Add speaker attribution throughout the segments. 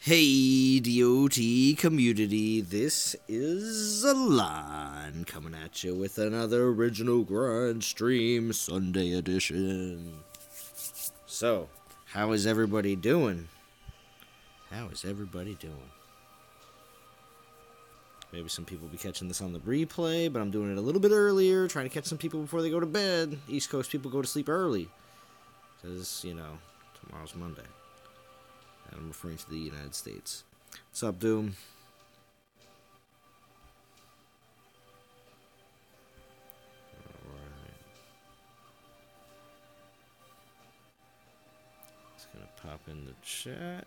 Speaker 1: Hey, DOT community, this is Alon coming at you with another original grind stream Sunday edition. So, how is everybody doing? Maybe some people will be catching this on the replay, but I'm doing it a little bit earlier, trying to catch some people before they go to bed. East Coast people go to sleep early, because, tomorrow's Monday. I'm referring to the United States. What's up, Doom? Alright. Just gonna pop in the chat.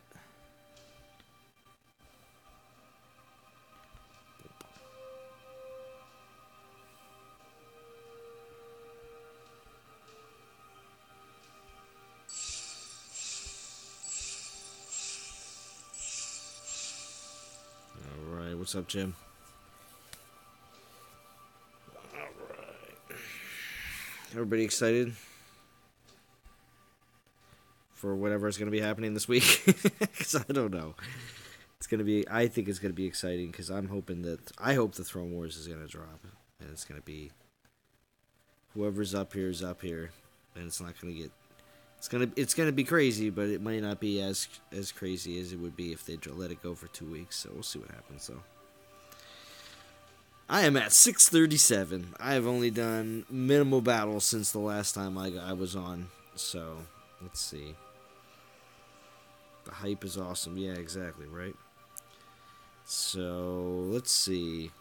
Speaker 1: What's up, Jim? Alright. Everybody excited for whatever is going to be happening this week? Because I don't know. I think it's going to be exciting because I hope the Throne Wars is going to drop. And it's going to be whoever's up here is up here. And it's not going to get... It's gonna be crazy, but it might not be as crazy as it would be if they let it go for 2 weeks. So we'll see what happens. So I am at 637. I have only done minimal battles since the last time I was on. So let's see. The hype is awesome. Yeah, exactly right. So let's see.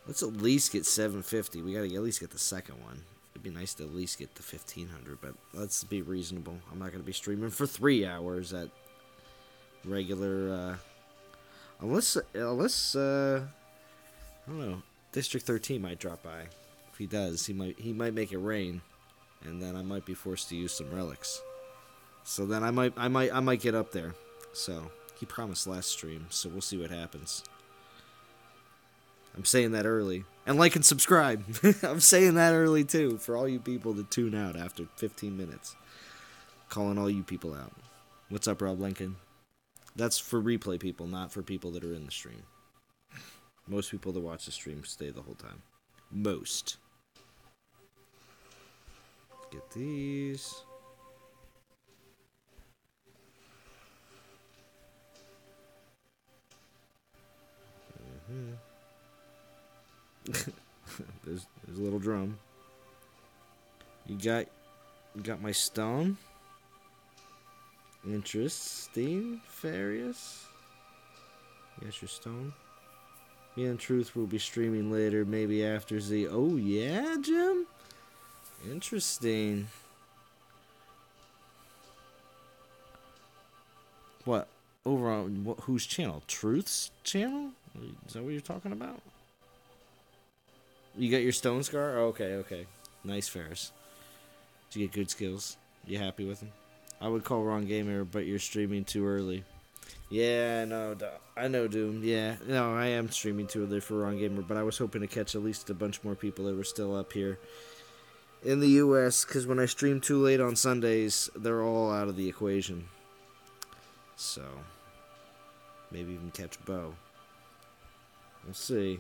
Speaker 1: Let's at least get 750. We gotta at least get the second one. It'd be nice to at least get the 1500, but let's be reasonable. I'm not going to be streaming for 3 hours at regular, unless, I don't know, District 13 might drop by. If he does, he might make it rain, and then I might be forced to use some relics. So then I might get up there. So, he promised last stream, so we'll see what happens. I'm saying that early. And like and subscribe. I'm saying that early, too, for all you people to tune out after 15 minutes. Calling all you people out. What's up, Rob Lincoln? That's for replay people, not for people that are in the stream. Most people that watch the stream stay the whole time. Most. Get these. there's a little drum. You got my stone. Interesting, Farius. Yes, your stone. Me and Truth will be streaming later, maybe after Z. Oh yeah, Jim. Interesting. What? Over on whose channel? Truth's channel? Is that what you're talking about? You got your stone scar? Oh, okay. Nice, Ferris. Did you get good skills? You happy with them? I would call wrong gamer, but you're streaming too early. Yeah, I know, Doom. Yeah, no, I am streaming too early for wrong gamer, but I was hoping to catch at least a bunch more people that were still up here in the U.S., because when I stream too late on Sundays, they're all out of the equation. So, maybe even catch Bo. We'll see.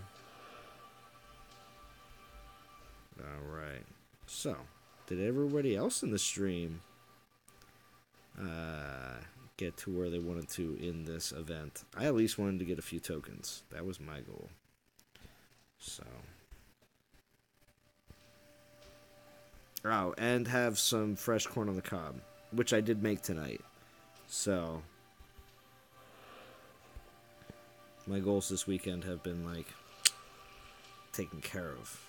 Speaker 1: Alright, so, did everybody else in the stream get to where they wanted to in this event? I at least wanted to get a few tokens. That was my goal. So. Oh, and have some fresh corn on the cob, which I did make tonight. So, my goals this weekend have been, taken care of.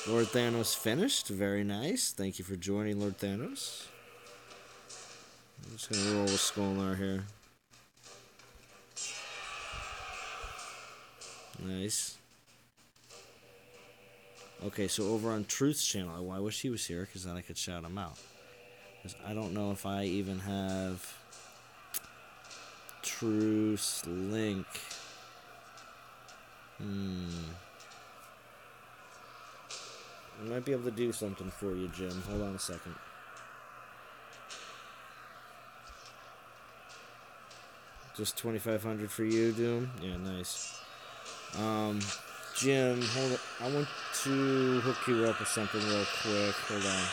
Speaker 1: Lord Thanos finished. Very nice. Thank you for joining, Lord Thanos. I'm just going to roll with Skolnar here. Nice. Okay, so over on Truth's channel, I wish he was here, because then I could shout him out. Because I don't know if I even have Truth's link. I might be able to do something for you, Jim. Hold on a second. Just 2,500 for you, Doom? Yeah, nice. Jim, hold on. I want to hook you up with something real quick. Hold on.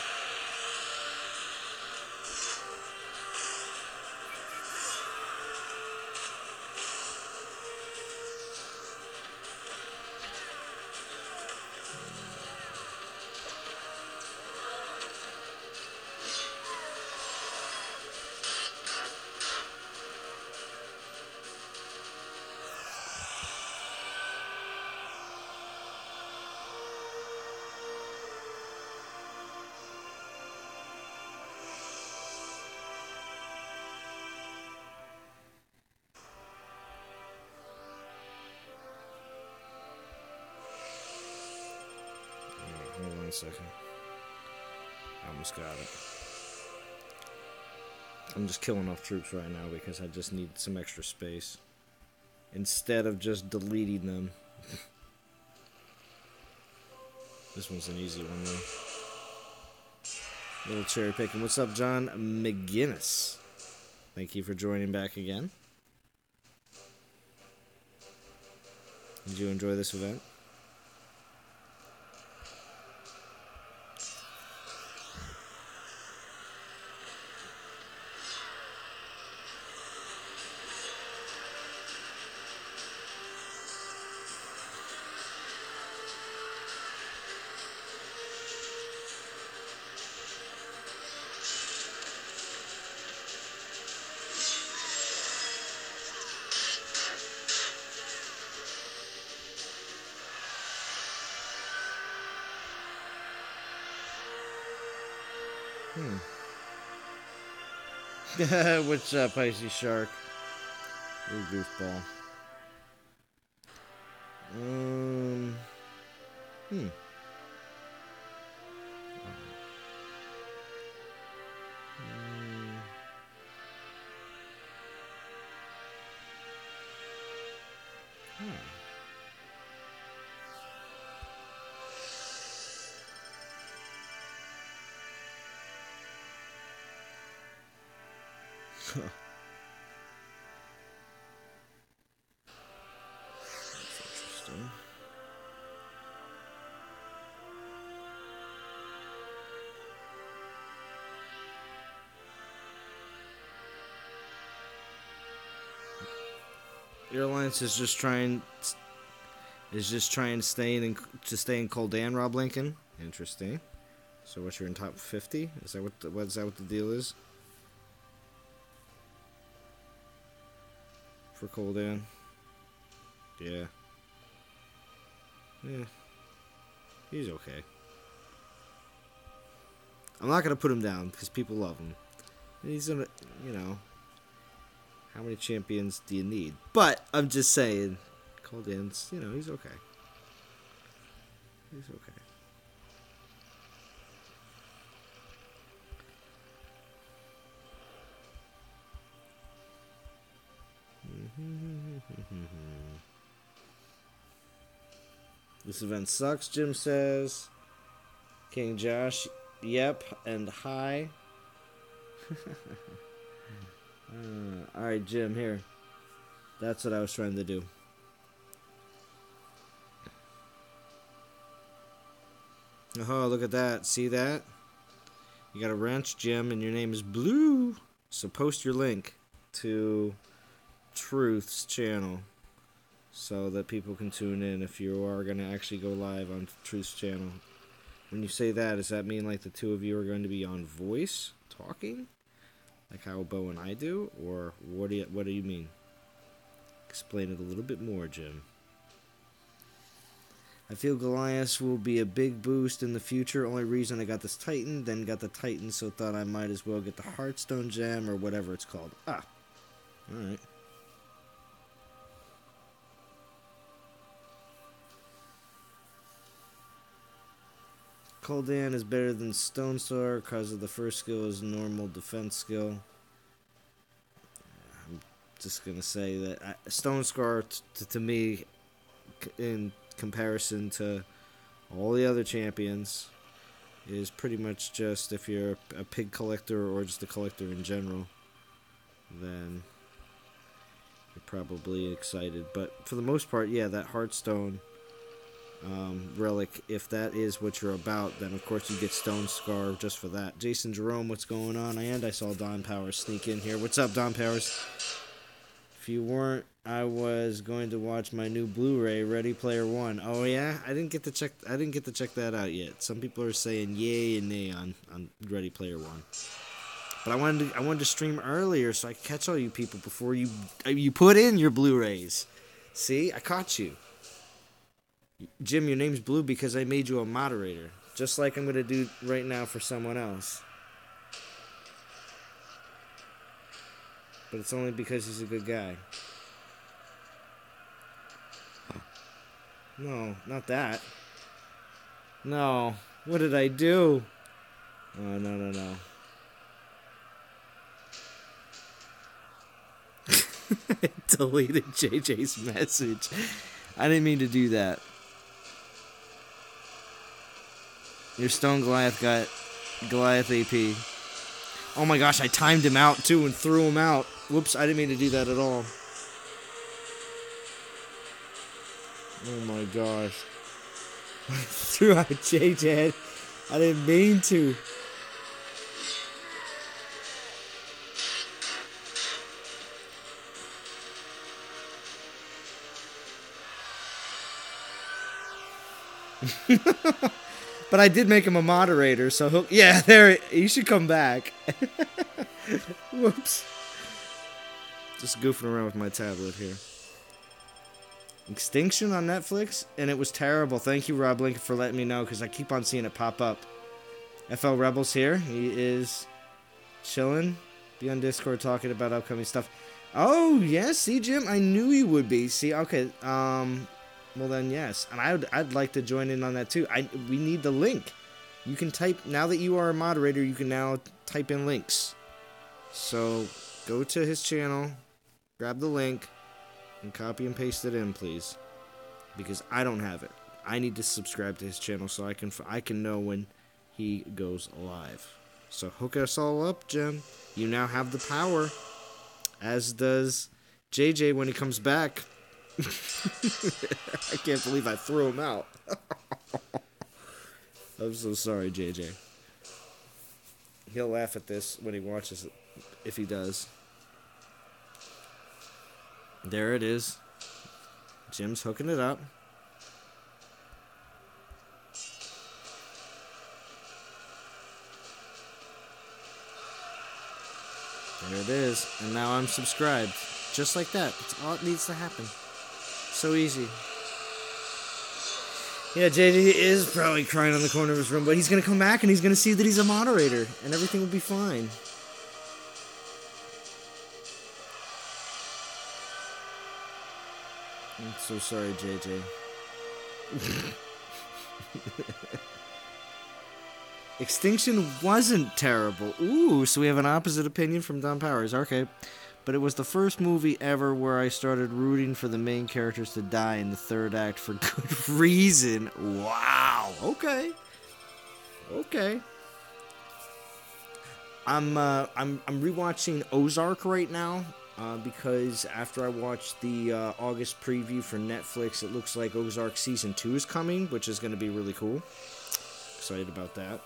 Speaker 1: Hold on a second. I almost got it. I'm just killing off troops right now because I just need some extra space. Instead of just deleting them. This one's an easy one, though. Little cherry picking. What's up, John McGinnis? Thank you for joining back again. Did you enjoy this event? What's up, Icy Shark? You goofball. Interesting. Your alliance is just trying to stay in Coldan, Rob Lincoln. Interesting. So what, you're in top 50? Is that what the deal is? For Coldan? Yeah. Yeah. He's okay. I'm not gonna put him down because people love him. He's gonna, you know. How many champions do you need? But I'm just saying, Coldan's, you know, he's okay. He's okay. This event sucks, Jim says. King Josh, yep, and hi. Alright, Jim, here. That's what I was trying to do. Oh, look at that. See that? You got a wrench, Jim, and your name is Blue. So post your link to Truth's channel so that people can tune in if you are going to actually go live on Truth's channel. When you say that, does that mean like the two of you are going to be on voice talking? Like how Bo and I do? Or what do you mean? Explain it a little bit more, Jim. I feel Goliath will be a big boost in the future. Only reason I got this Titan, then got the Titan, so thought I might as well get the Heartstone Gem or whatever it's called. Ah. Alright. Coldan is better than Stone Star because of the first skill is normal defense skill. I'm just gonna say that Stone Scar to me, in comparison to all the other champions, is pretty much just, if you're a pig collector or just a collector in general, then you're probably excited. But for the most part, yeah, that Hearthstone relic, if that is what you're about, then of course you get Stone Scar just for that. Jason Jerome, what's going on? And I saw Don Powers sneak in here. What's up, Don Powers? If you weren't, I was going to watch my new Blu-ray, Ready Player One. Oh yeah, I didn't get to check that out yet. Some people are saying yay and nay on Ready Player One. But I wanted to stream earlier so I could catch all you people before you put in your Blu-rays. See, I caught you. Jim, your name's Blue because I made you a moderator. Just like I'm going to do right now for someone else. But it's only because he's a good guy. No, not that. No. What did I do? Oh, no. I deleted JJ's message. I didn't mean to do that. Your Stone Goliath got Goliath AP. Oh my gosh, I timed him out too and threw him out. Whoops, I didn't mean to do that at all. Oh my gosh. I threw out JJ. I didn't mean to. But I did make him a moderator, so he'll... Yeah, there... He should come back. Whoops. Just goofing around with my tablet here. Extinction on Netflix? And it was terrible. Thank you, Rob Lincoln, for letting me know, because I keep on seeing it pop up. FL Rebel's here. He is chilling. Be on Discord talking about upcoming stuff. Oh, yeah, see, Jim? I knew you would be. See, okay, well then, yes, and I'd like to join in on that too. We need the link. You can type, now that you are a moderator, you can now type in links. So go to his channel, grab the link, and copy and paste it in, please, because I don't have it. I need to subscribe to his channel so I can know when he goes live. So hook us all up, Jim. You now have the power, as does JJ when he comes back. I can't believe I threw him out. I'm so sorry, JJ. He'll laugh at this when he watches it, if he does. There it is. Jim's hooking it up. There it is. And now I'm subscribed. Just like that. That's all it needs to happen. So easy. Yeah, JJ is probably crying on the corner of his room, but he's going to come back and he's going to see that he's a moderator, and everything will be fine. I'm so sorry, JJ. Extinction wasn't terrible. Ooh, so we have an opposite opinion from Don Powers. Okay. But it was the first movie ever where I started rooting for the main characters to die in the third act for good reason. Wow. Okay. I'm rewatching Ozark right now because after I watched the August preview for Netflix, it looks like Ozark season 2 is coming, which is going to be really cool. Excited about that.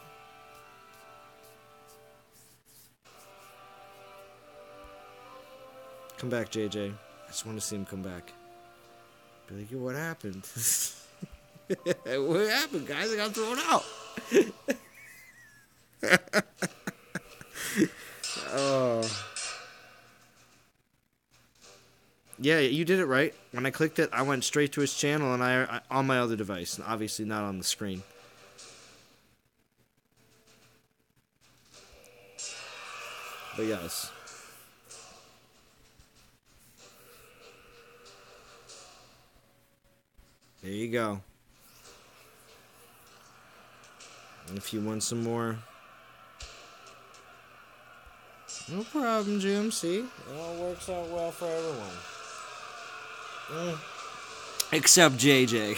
Speaker 1: Come back, JJ. I just want to see him come back. Be like, yo, what happened? What happened, guys? I got thrown out. Oh. Yeah, you did it right. When I clicked it, I went straight to his channel, and I on my other device, obviously not on the screen. But yes. There you go. And if you want some more, no problem, Jim. See? It all works out well for everyone. Except JJ.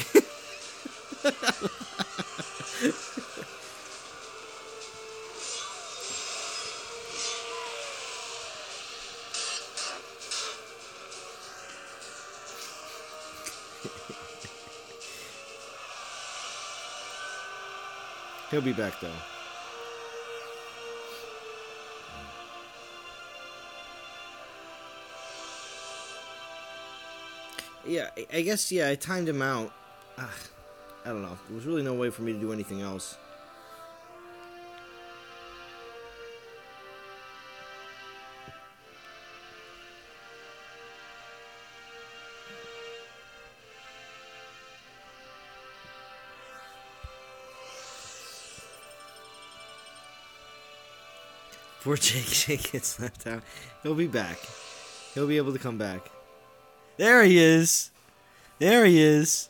Speaker 1: He'll be back though. Yeah, I guess, yeah, I timed him out. I don't know. There was really no way for me to do anything else. Poor Jake gets left out. He'll be back. He'll be able to come back. There he is. There he is.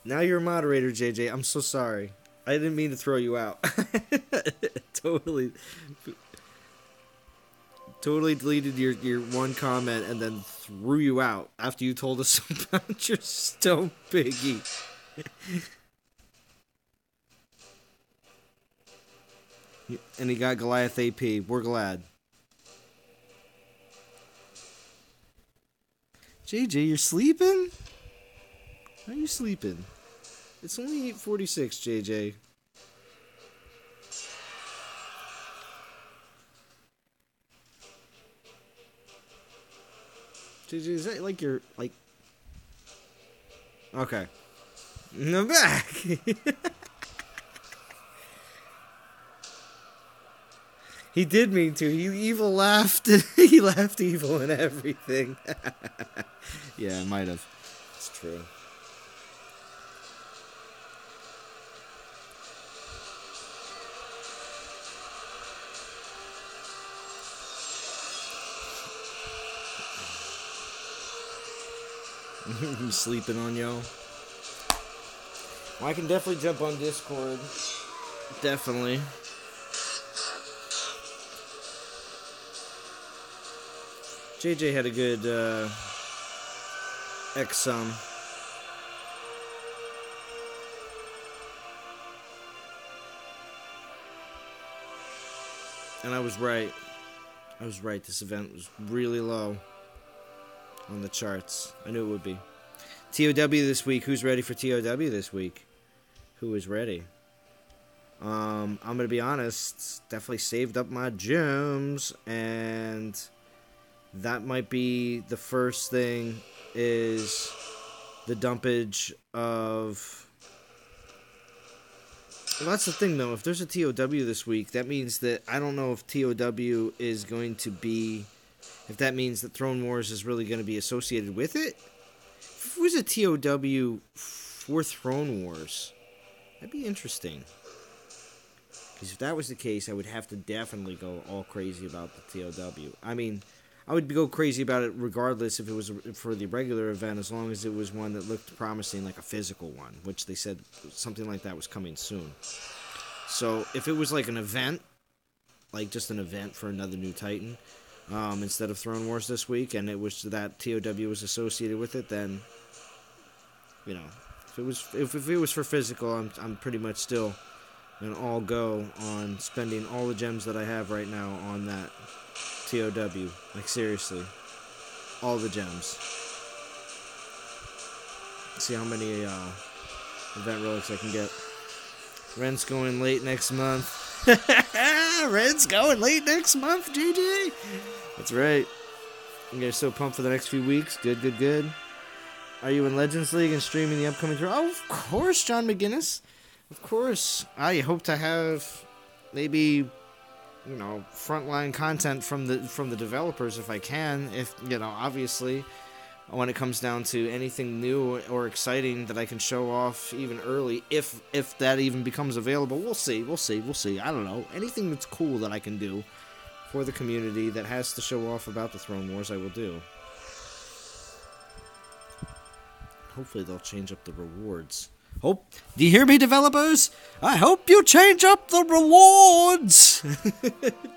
Speaker 1: Now you're a moderator, JJ. I'm so sorry. I didn't mean to throw you out. Totally deleted your one comment and then threw you out after you told us about your stone piggy. And he got Goliath AP. We're glad. JJ, you're sleeping? How are you sleeping? It's only 8:46, JJ. JJ, is that like your, like... Okay. I'm back! He did mean to. He evil laughed. He laughed evil and everything. Yeah, I might have. It's true. You sleeping on yo? Well, I can definitely jump on Discord. Definitely. JJ had a good X-sum. And I was right. I was right. This event was really low on the charts. I knew it would be. TOW this week. Who's ready for TOW this week? Who is ready? I'm going to be honest. Definitely saved up my gems. And that might be the first thing, is the dumpage of... Well, that's the thing, though. If there's a TOW this week, that means that I don't know if TOW is going to be... If that means that Throne Wars is really going to be associated with it. If it was a TOW for Throne Wars, that'd be interesting. Because if that was the case, I would have to definitely go all crazy about the TOW. I mean... I would go crazy about it regardless if it was for the regular event, as long as it was one that looked promising, like a physical one, which they said something like that was coming soon. So if it was like an event, like just an event for another new Titan, instead of Throne Wars this week, and it was that TOW was associated with it, then, you know, if it was for physical, I'm pretty much still gonna all go on spending all the gems that I have right now on that TOW. Like, seriously. All the gems. See how many event relics I can get. Rent's going late next month. Rent's going late next month, JJ. That's right. You guys so pumped for the next few weeks. Good. Are you in Legends League and streaming the upcoming tour? Oh, of course, John McGinnis. Of course. I hope to have maybe... you know, frontline content from the developers if I can. If, you know, obviously, when it comes down to anything new or exciting that I can show off even early, if that even becomes available, we'll see. I don't know. Anything that's cool that I can do for the community that has to show off about the Throne Wars, I will do. Hopefully they'll change up the rewards. Do you hear me, developers? I hope you change up the rewards.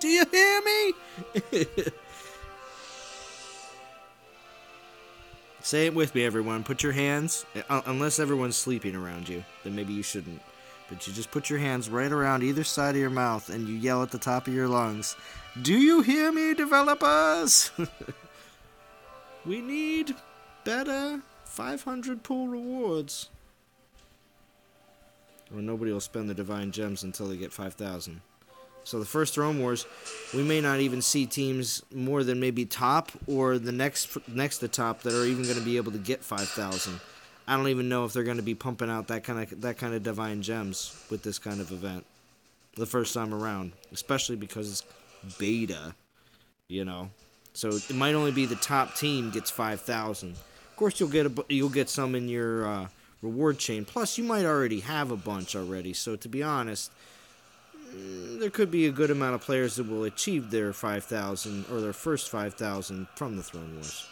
Speaker 1: Do you hear me? Say it with me, everyone. Put your hands, unless everyone's sleeping around you, then maybe you shouldn't. But you just put your hands right around either side of your mouth and you yell at the top of your lungs, do you hear me, developers? We need better 500 pool rewards. Or nobody will spend the divine gems until they get 5,000. So the first Throne Wars, we may not even see teams more than maybe top or the next to top that are even going to be able to get 5,000. I don't even know if they're going to be pumping out that kind of divine gems with this kind of event the first time around, especially because it's beta, you know. So it might only be the top team gets 5,000. Of course, you'll get some in your reward chain. Plus, you might already have a bunch already. So to be honest, there could be a good amount of players that will achieve their 5,000 or their first 5,000 from the Throne Wars.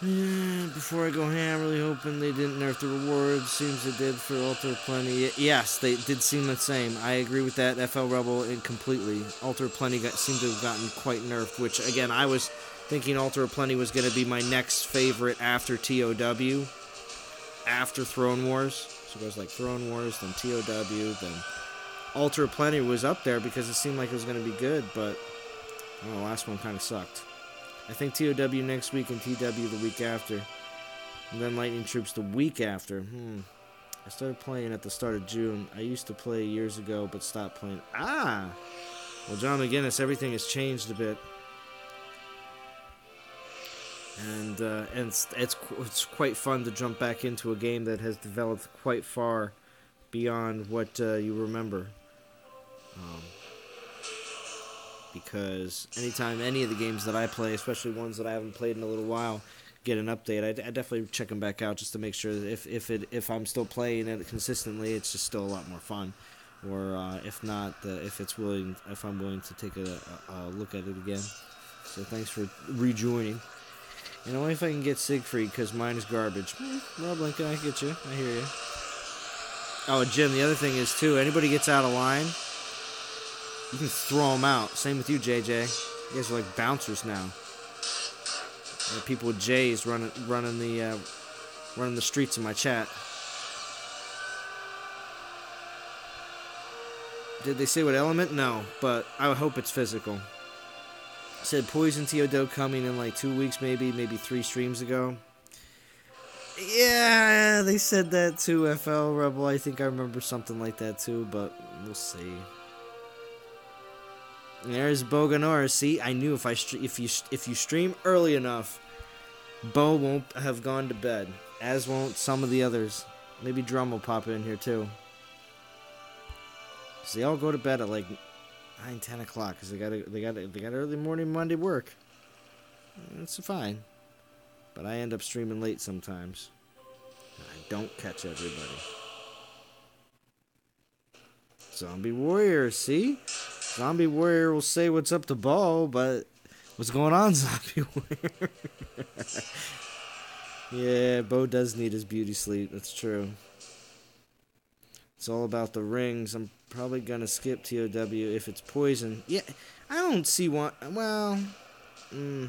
Speaker 1: Before I go ham, really hoping they didn't nerf the rewards. Seems they did for Altar Plenty. Yes, they did seem the same. I agree with that, FL Rebel, completely. Altar Plenty seemed to have gotten quite nerfed, which, again, I was thinking Altar Plenty was going to be my next favorite after TOW, after Throne Wars. So it goes like Throne Wars, then TOW, then Altar Plenty was up there because it seemed like it was going to be good, but the last one kind of sucked. I think TOW next week and TW the week after. And then Lightning Troops the week after. I started playing at the start of June. I used to play years ago, but stopped playing. Well, John McGinnis, everything has changed a bit. And it's quite fun to jump back into a game that has developed quite far beyond what you remember. Because anytime any of the games that I play, especially ones that I haven't played in a little while, get an update, I definitely check them back out just to make sure that if I'm still playing it consistently, it's just still a lot more fun. Or if not, if I'm willing to take a look at it again. So thanks for rejoining. And only if I can get Siegfried, because mine is garbage. Rob Lincoln, I get you. I hear you. Oh, Jim, the other thing is, too, anybody gets out of line, you can throw them out. Same with you, JJ. You guys are like bouncers now. People with J's running the streets in my chat. Did they say what element? No, but I hope it's physical. Said Poison TOD coming in like 2 weeks, maybe 3 streams ago. Yeah, they said that too, FL Rebel. I think I remember something like that too, but we'll see. There's Boganora. See, I knew if you stream early enough, Bo won't have gone to bed, as won't some of the others. Maybe Drum will pop in here too. So they all go to bed at like 9, 10 o'clock because they got early morning Monday work. That's fine, but I end up streaming late sometimes. And I don't catch everybody. Zombie Warrior, see? Zombie Warrior will say what's up to Bo, but what's going on, Zombie Warrior? Yeah, Bo does need his beauty sleep. That's true. It's all about the rings. I'm probably going to skip TOW if it's poison. Yeah, I don't see one. Well, I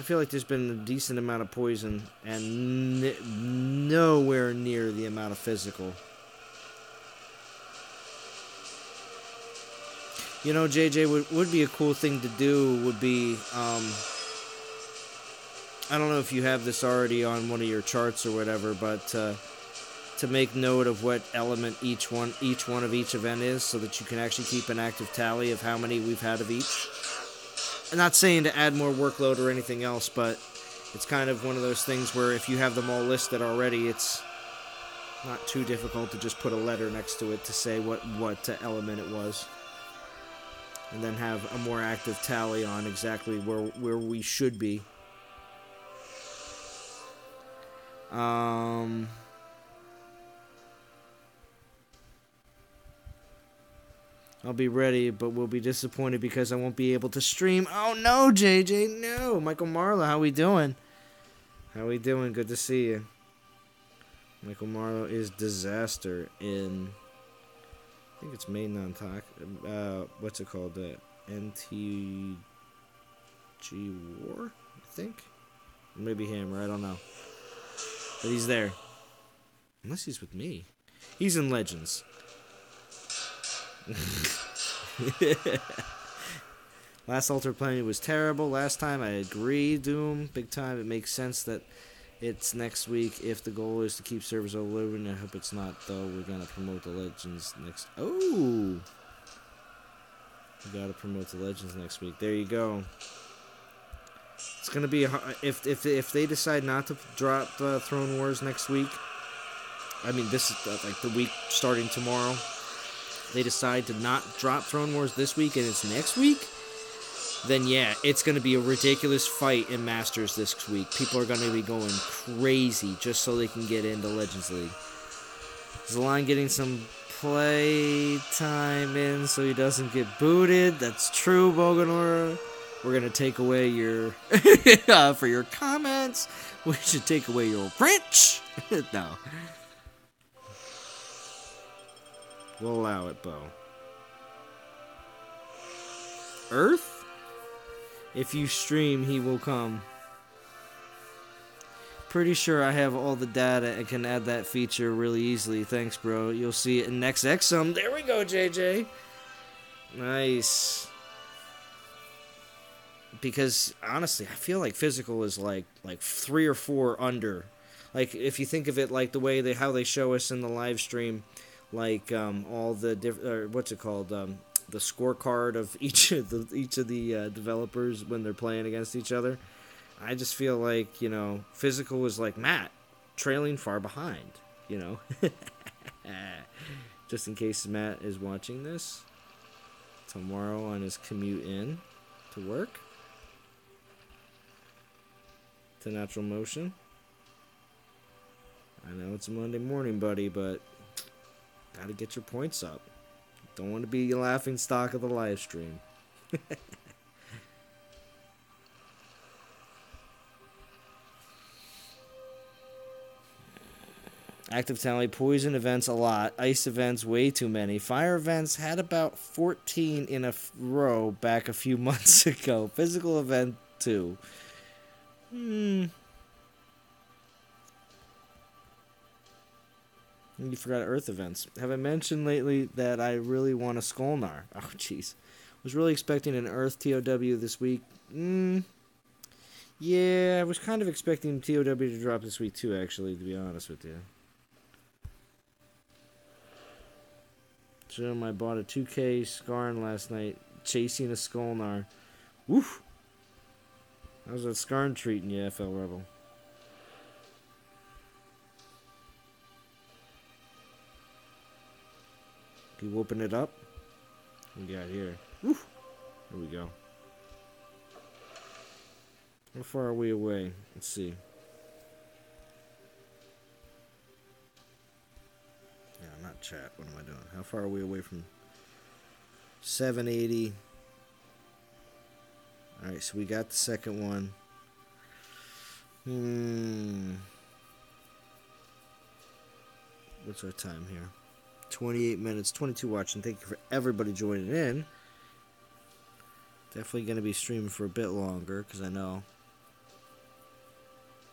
Speaker 1: feel like there's been a decent amount of poison and nowhere near the amount of physical. You know, JJ, would be a cool thing to do would be, I don't know if you have this already on one of your charts or whatever, but to make note of what element each one of each event is so that you can actually keep an active tally of how many we've had of each. I'm not saying to add more workload or anything else, but it's kind of one of those things where if you have them all listed already, it's not too difficult to just put a letter next to it to say what element it was. And then have a more active tally on exactly where we should be. I'll be ready, but we'll be disappointed because I won't be able to stream. Oh no, JJ, no. Michael Marlowe, how we doing? How we doing? Good to see you. Michael Marlowe is disaster in, I think it's main non-talk. What's it called? NTG War, I think. Maybe Hammer, I don't know. But he's there. Unless he's with me. He's in Legends. Last Altar Planning was terrible last time. I agree, Doom, big time. It makes sense that it's next week if the goal is to keep servers open. I hope it's not, though. We're going to promote the Legends next... Oh! We got to promote the Legends next week. There you go. It's going to be... If they decide not to drop Throne Wars next week, I mean, this is like the week starting tomorrow, they decide to not drop Throne Wars this week and it's next week, then yeah, it's going to be a ridiculous fight in Masters this week. People are going to be going crazy just so they can get into Legends League. Is the line getting some play time in so he doesn't get booted? That's true, Boganora. We're going to take away your... for your comments, we should take away your French. No. We'll allow it, Bo. Earth? If you stream, he will come. Pretty sure I have all the data and can add that feature really easily. Thanks, bro. You'll see it in next Exum. There we go, JJ. Nice. Because, honestly, I feel like physical is like 3 or 4 under. Like, if you think of it like the way how they show us in the live stream, like all the what's it called, the scorecard of each of the developers when they're playing against each other. I just feel like, you know, physical is like Matt trailing far behind, you know. Just in case Matt is watching this tomorrow on his commute in to work to Natural Motion. I know it's a Monday morning, buddy, but gotta get your points up. Don't want to be your laughing stock of the live stream. Active tally, poison events a lot, ice events way too many, fire events had about 14 in a row back a few months ago, physical event 2. You forgot Earth events. Have I mentioned lately that I really want a Skolnar? Oh, jeez. Was really expecting an Earth TOW this week. Yeah, I was kind of expecting TOW to drop this week too, actually, to be honest with you. So I bought a 2K Skarn last night, chasing a Skolnar. Woof! How's that Skarn treating you, FL Rebel? You whooping it up? What we got here? Woo! There we go. How far are we away? Let's see. Yeah, not chat. What am I doing? How far are we away from 780? Alright, so we got the second one. What's our time here? 28 minutes, 22 watching. Thank you for everybody joining in. Definitely going to be streaming for a bit longer, because I know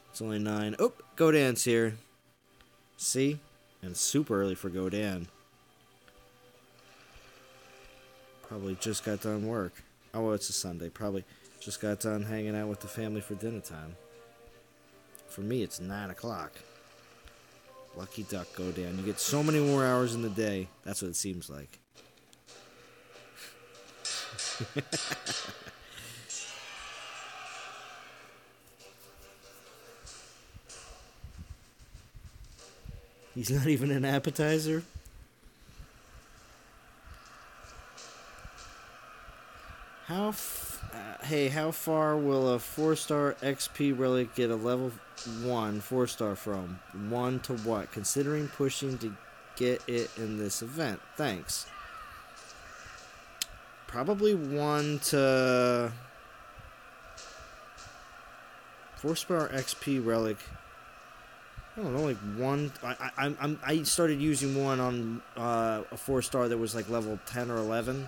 Speaker 1: it's only 9. Oh, Godan's here. See? And it's super early for Godan. Probably just got done work. Oh, well, it's a Sunday. Probably just got done hanging out with the family for dinner time. For me, it's 9 o'clock. Lucky duck, Godan. You get so many more hours in the day. That's what it seems like. He's not even an appetizer? Hey, how far will a 4-star XP relic get a level 1 4-star from? 1 to what? Considering pushing to get it in this event. Thanks. Probably 1 to 4-star XP relic. I don't know, like 1. I started using one on a 4-star that was like level 10 or 11.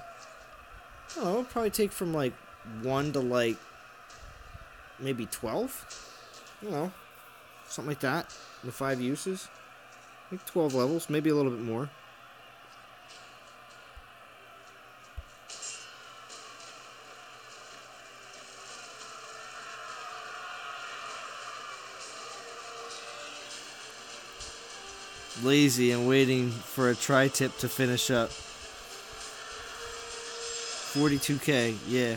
Speaker 1: I don't know, it'll probably take from like 1 to like maybe 12. You know, something like that. The 5 uses. Like 12 levels, maybe a little bit more. lazy and waiting for a tri-tip to finish up. 42k, yeah.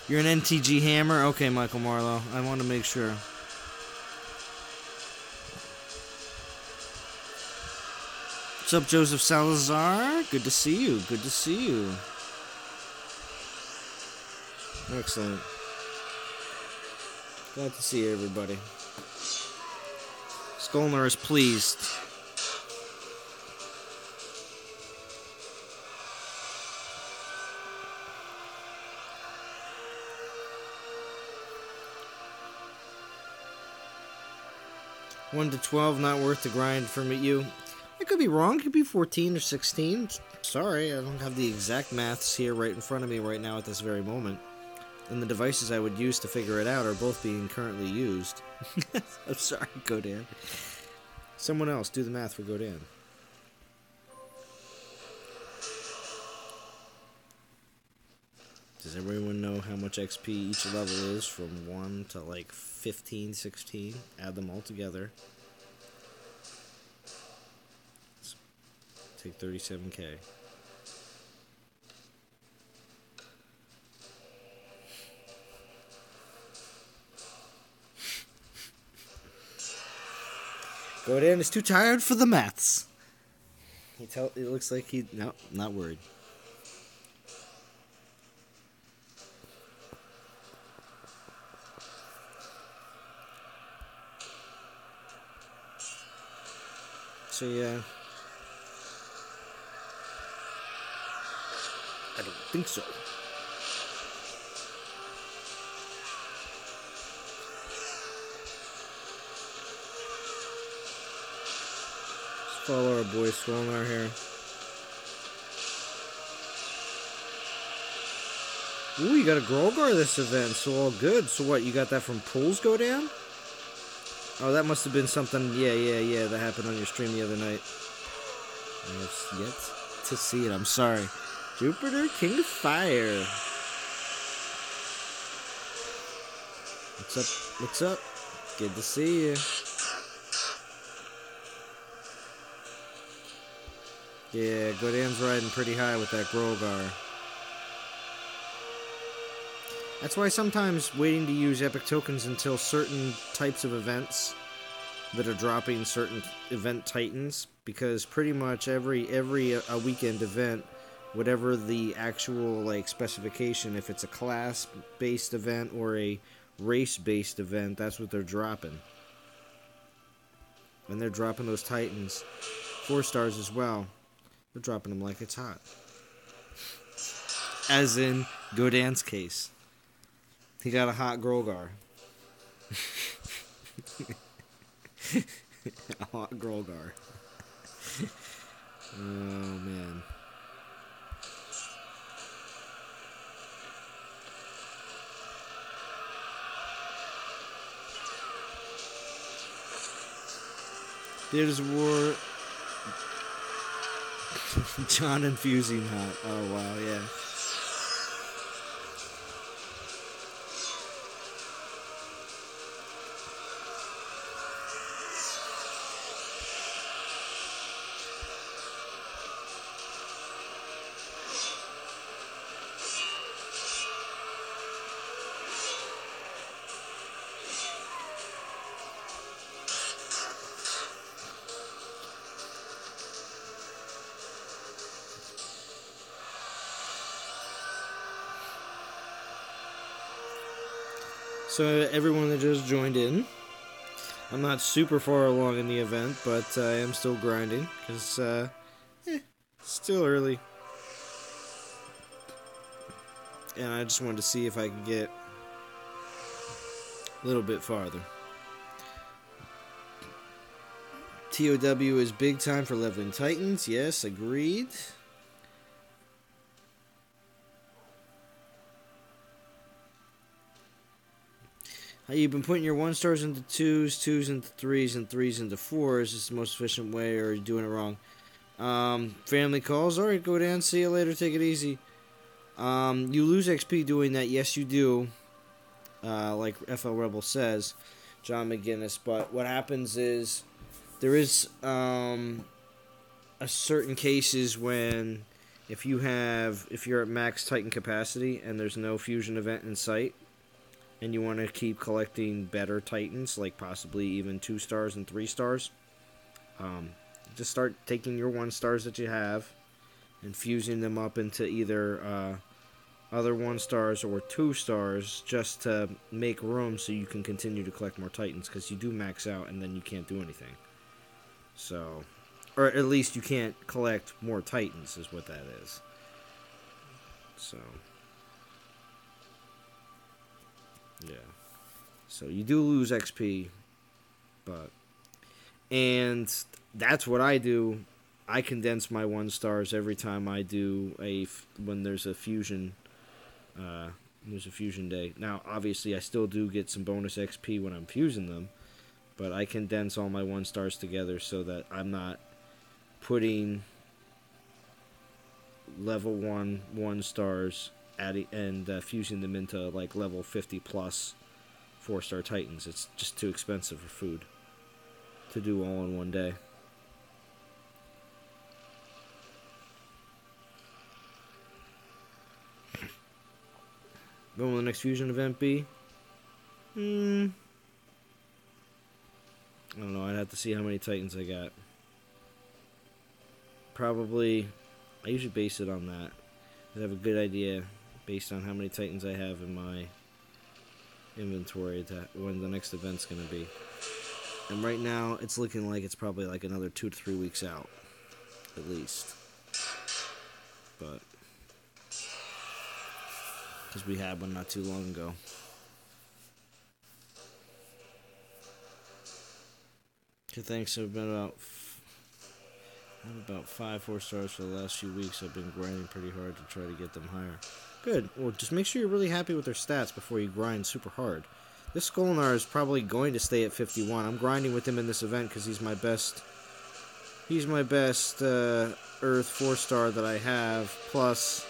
Speaker 1: You're an NTG hammer? Okay, Michael Marlowe. I want to make sure. What's up, Joseph Salazar? Good to see you. Good to see you. Excellent. Glad to see everybody. Skolner is pleased. One to 12, not worth the grind for you. I could be wrong. It could be 14 or 16. Sorry, I don't have the exact maths here right in front of me right now at this very moment. And the devices I would use to figure it out are both being currently used. I'm sorry, Godan. Someone else, do the math for Godan. Does everyone know how much XP each level is from 1 to like 15, 16? Add them all together. Let's take 37k. Godan is too tired for the maths. It looks like no, not worried. So yeah, I don't think so. Let's follow our boy Skolnar here. Ooh, you got a Grolgar this event, so all good. So what, you got that from Pools Go Down? Oh, that must have been something, yeah, that happened on your stream the other night. I have yet to see it, I'm sorry. Jupiter, King of Fire. What's up, what's up? Good to see you. Yeah, Godan's riding pretty high with that Grolgar. That's why sometimes waiting to use epic tokens until certain types of events that are dropping certain event titans, because pretty much every weekend event, whatever the actual like specification, if it's a class based event or a race based event, that's what they're dropping. When they're dropping those titans, 4 stars as well, they're dropping them like it's hot. As in Godan's case. He got a hot Grolgar. A hot Grolgar. Oh, man. There's war. John infusing hot. Oh, wow, yeah. So everyone that just joined in, I'm not super far along in the event, but I am still grinding, because, still early. And I just wanted to see if I could get a little bit farther. TOW is big time for leveling Titans, yes, agreed. You've been putting your 1 stars into 2s, 2s into 3s, and 3s into 4s. Is the most efficient way, or are you doing it wrong? Family calls. Alright, go down. See you later. Take it easy. You lose XP doing that. Yes, you do. Like FL Rebel says, John McGinnis. But what happens is, There is a certain cases when if you're at max Titan capacity and there's no fusion event in sight, and you want to keep collecting better Titans, like possibly even 2 stars and 3 stars, just start taking your 1 stars that you have and fusing them up into either other 1 stars or 2 stars, just to make room so you can continue to collect more Titans, because you do max out and then you can't do anything. So, or at least you can't collect more Titans, is what that is. So, yeah. So you do lose XP, but, and that's what I do. I condense my 1 stars every time I do when there's a fusion. There's a fusion day. Now, obviously, I still do get some bonus XP when I'm fusing them, but I condense all my 1 stars together so that I'm not putting level 1 stars and fusing them into like level 50 plus 4-star Titans. It's just too expensive for food to do all in one day. When will the next fusion event be? I don't know. I'd have to see how many Titans I got. Probably, I usually base it on that. I have a good idea based on how many Titans I have in my inventory when the next event's going to be. And right now, it's looking like it's probably like another 2 to 3 weeks out, at least. But, because we had one not too long ago. Thanks. I've been about 5 4-stars for the last few weeks. I've been grinding pretty hard to try to get them higher. Good. Well, just make sure you're really happy with their stats before you grind super hard. This Skolnar is probably going to stay at 51. I'm grinding with him in this event because he's my best. He's my best Earth 4-star that I have. Plus,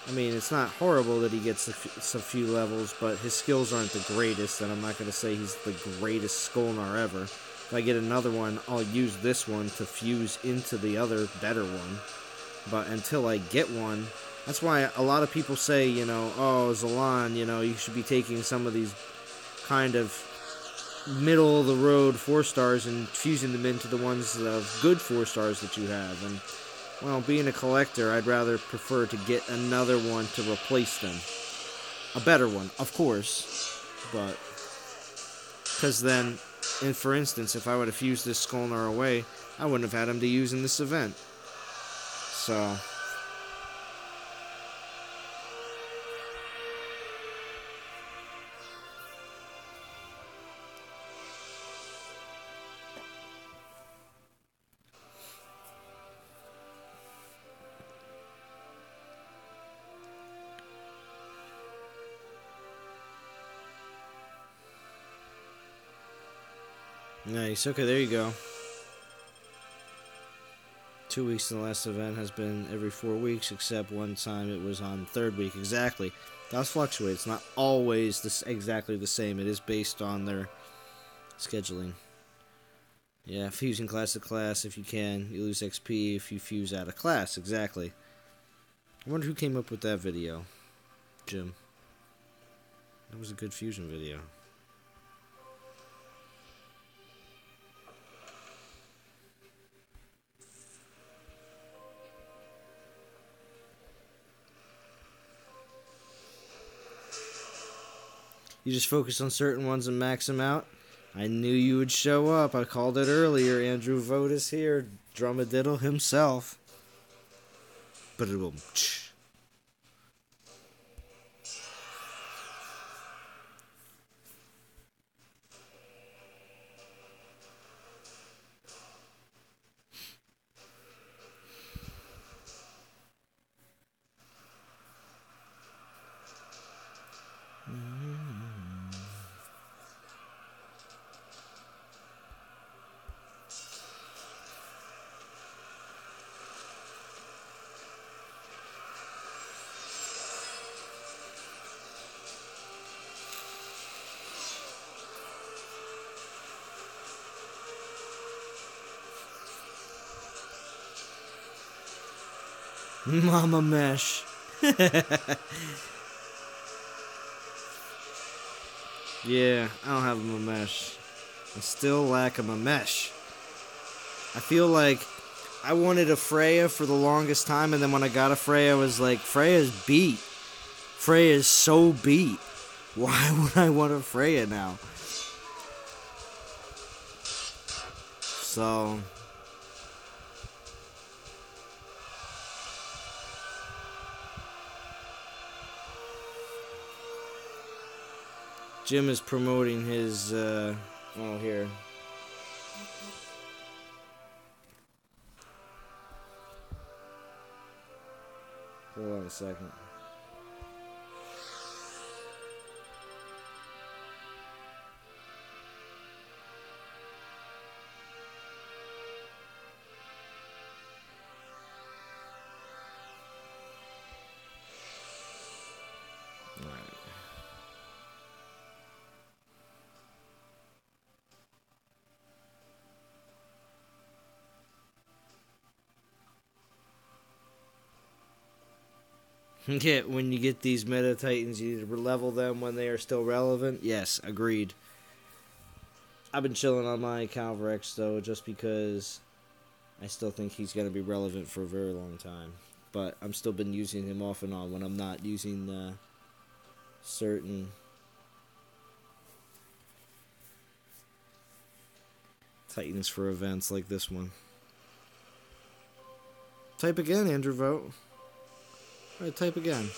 Speaker 1: I mean, it's not horrible that he gets a few levels, but his skills aren't the greatest, and I'm not going to say he's the greatest Skolnar ever. If I get another one, I'll use this one to fuse into the other better one. But until I get one, that's why a lot of people say, you know, oh, Zalan, you know, you should be taking some of these kind of middle-of-the-road 4-stars and fusing them into the ones of good 4-stars that you have. And, well, being a collector, I'd rather prefer to get another one to replace them. A better one, of course, but because then, and for instance, if I would have fused this Skolnar away, I wouldn't have had him to use in this event. So, nice. Okay, there you go. 2 weeks in the last event has been every 4 weeks, except one time it was on 3rd week. Exactly. That fluctuates. It's not always exactly the same. It is based on their scheduling. Yeah, fusing class to class if you can. You lose XP if you fuse out of class. Exactly. I wonder who came up with that video. Jim. That was a good fusion video. You just focus on certain ones and max them out. I knew you would show up. I called it earlier. Andrew Vogt is here. Drumadiddle himself. But it will. Mama Mesh. Yeah, I don't have a mesh. I still lack a mesh. I feel like I wanted a Freya for the longest time, and then when I got a Freya, I was like, Freya's beat. Freya's so beat. Why would I want a Freya now? So... Jim is promoting his, oh, here. Hold on a second. Yeah, when you get these meta titans, you need to level them when they are still relevant. Yes, agreed. I've been chilling on my Calvrex though, just because I still think he's going to be relevant for a very long time. But I'm still been using him off and on when I'm not using certain titans for events like this one. Type again, Andrew Vote. Alright, type again.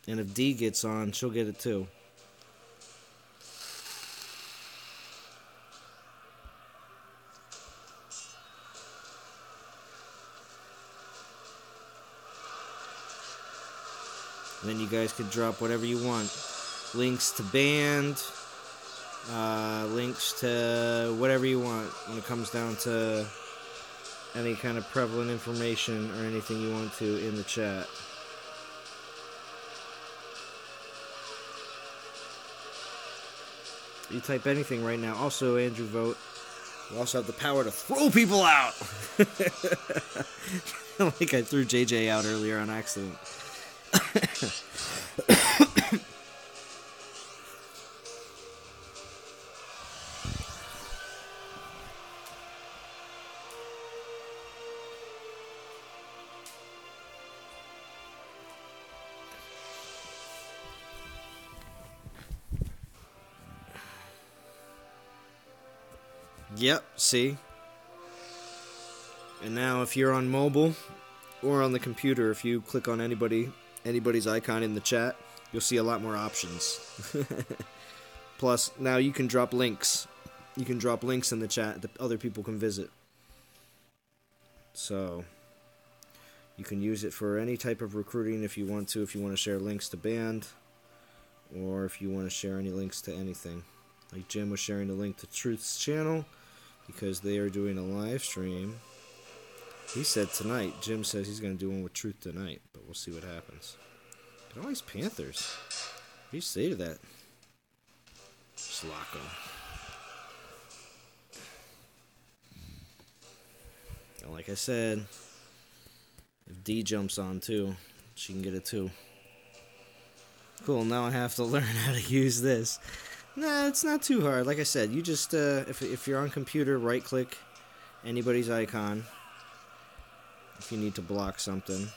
Speaker 1: And if D gets on, she'll get it too. And then you guys could drop whatever you want. Links to band, links to whatever you want when it comes down to any kind of prevalent information or anything you want to in the chat. You type anything right now. Also, Andrew Vote. You also have the power to throw people out. Like I threw JJ out earlier on accident. Yep, see? And now if you're on mobile or on the computer, if you click on anybody's icon in the chat, you'll see a lot more options. Plus, now you can drop links. You can drop links in the chat that other people can visit. So, you can use it for any type of recruiting if you want to share links to band, or if you want to share any links to anything. Like Jim was sharing a link to Truth's channel, because they are doing a live stream. He said tonight. Jim says he's going to do one with Truth tonight, but we'll see what happens. Look at all these Panthers. What do you say to that? Just lock them. And like I said, if D jumps on too, she can get it too. Cool, now I have to learn how to use this. Nah, it's not too hard. Like I said, you just, if you're on computer, right-click anybody's icon. If you need to block something.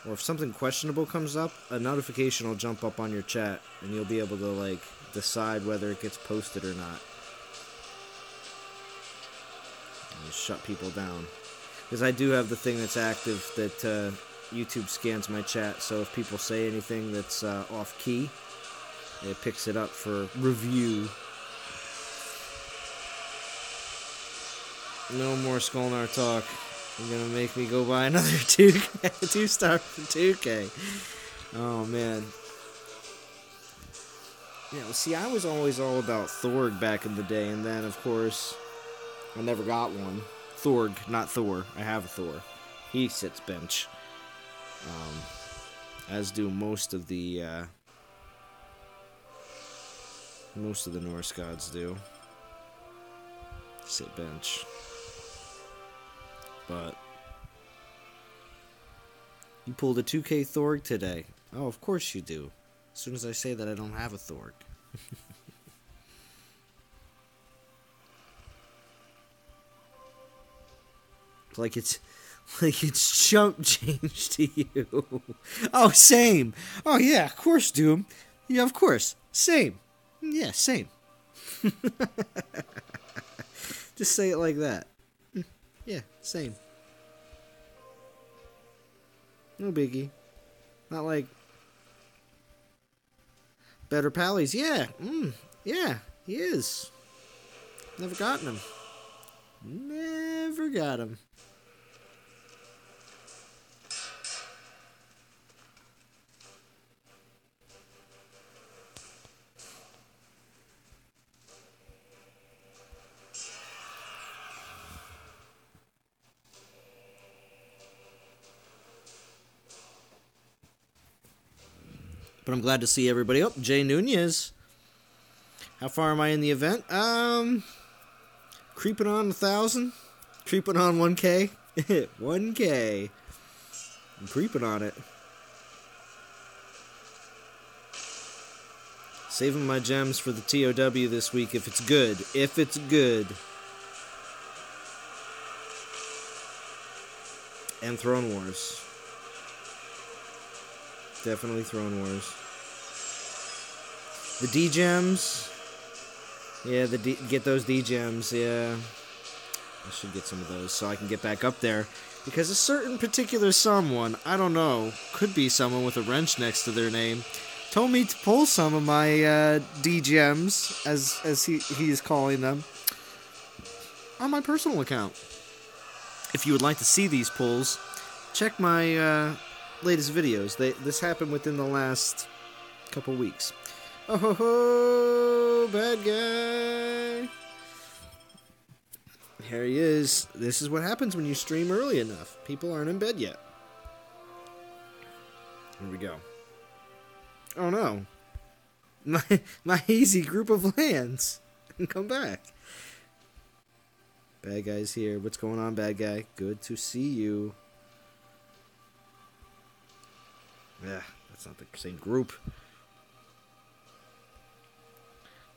Speaker 1: Or if something questionable comes up, a notification will jump up on your chat, and you'll be able to, like, decide whether it gets posted or not. And shut people down. Because I do have the thing that's active that YouTube scans my chat, so if people say anything that's off-key, it picks it up for review. No more Skolnar talk. You're gonna make me go buy another 2-star for 2K. Oh man. Yeah, well, see, I was always all about Thorg back in the day, and then of course I never got one. Thorg, not Thor. I have a Thor. He sits bench. As do most of the Norse gods do. Sit bench. But you pulled a 2K Thorg today. Oh, of course you do. As soon as I say that, I don't have a Thorg. like it's chump change to you. Oh, same. Oh yeah, of course, Doom. Yeah, of course. Same. Yeah, same. Just say it like that. Yeah, same. No biggie. Not like better pallies. Yeah. Yeah, he is. Never gotten him. Never got him. But I'm glad to see everybody. Oh, Jay Nunez. How far am I in the event? Creeping on 1,000. Creeping on 1K. 1K. I'm creeping on it. Saving my gems for the TOW this week if it's good. If it's good. And Throne Wars. Definitely Throne Wars. The D-Gems. Yeah, get those D-Gems, yeah. I should get some of those so I can get back up there. Because a certain particular someone, I don't know, could be someone with a wrench next to their name, told me to pull some of my D-Gems, as he is calling them, on my personal account. If you would like to see these pulls, check my latest videos. This happened within the last couple weeks. Oh ho ho, bad guy. Here he is. This is what happens when you stream early enough. People aren't in bed yet. Here we go. Oh no. My hazy group of lands. Come back. Bad guy's here. What's going on, bad guy? Good to see you. Yeah, that's not the same group.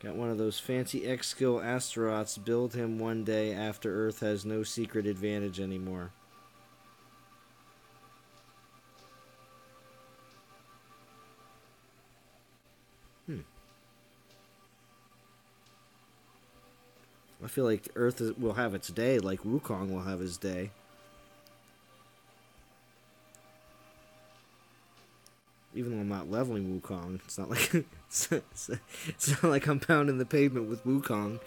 Speaker 1: Got one of those fancy X-Skill Astaroths. Build him one day after Earth has no secret advantage anymore. I feel like Earth will have its day, like Wukong will have his day. Even though I'm not leveling Wukong, it's not like it's not like I'm pounding the pavement with Wukong.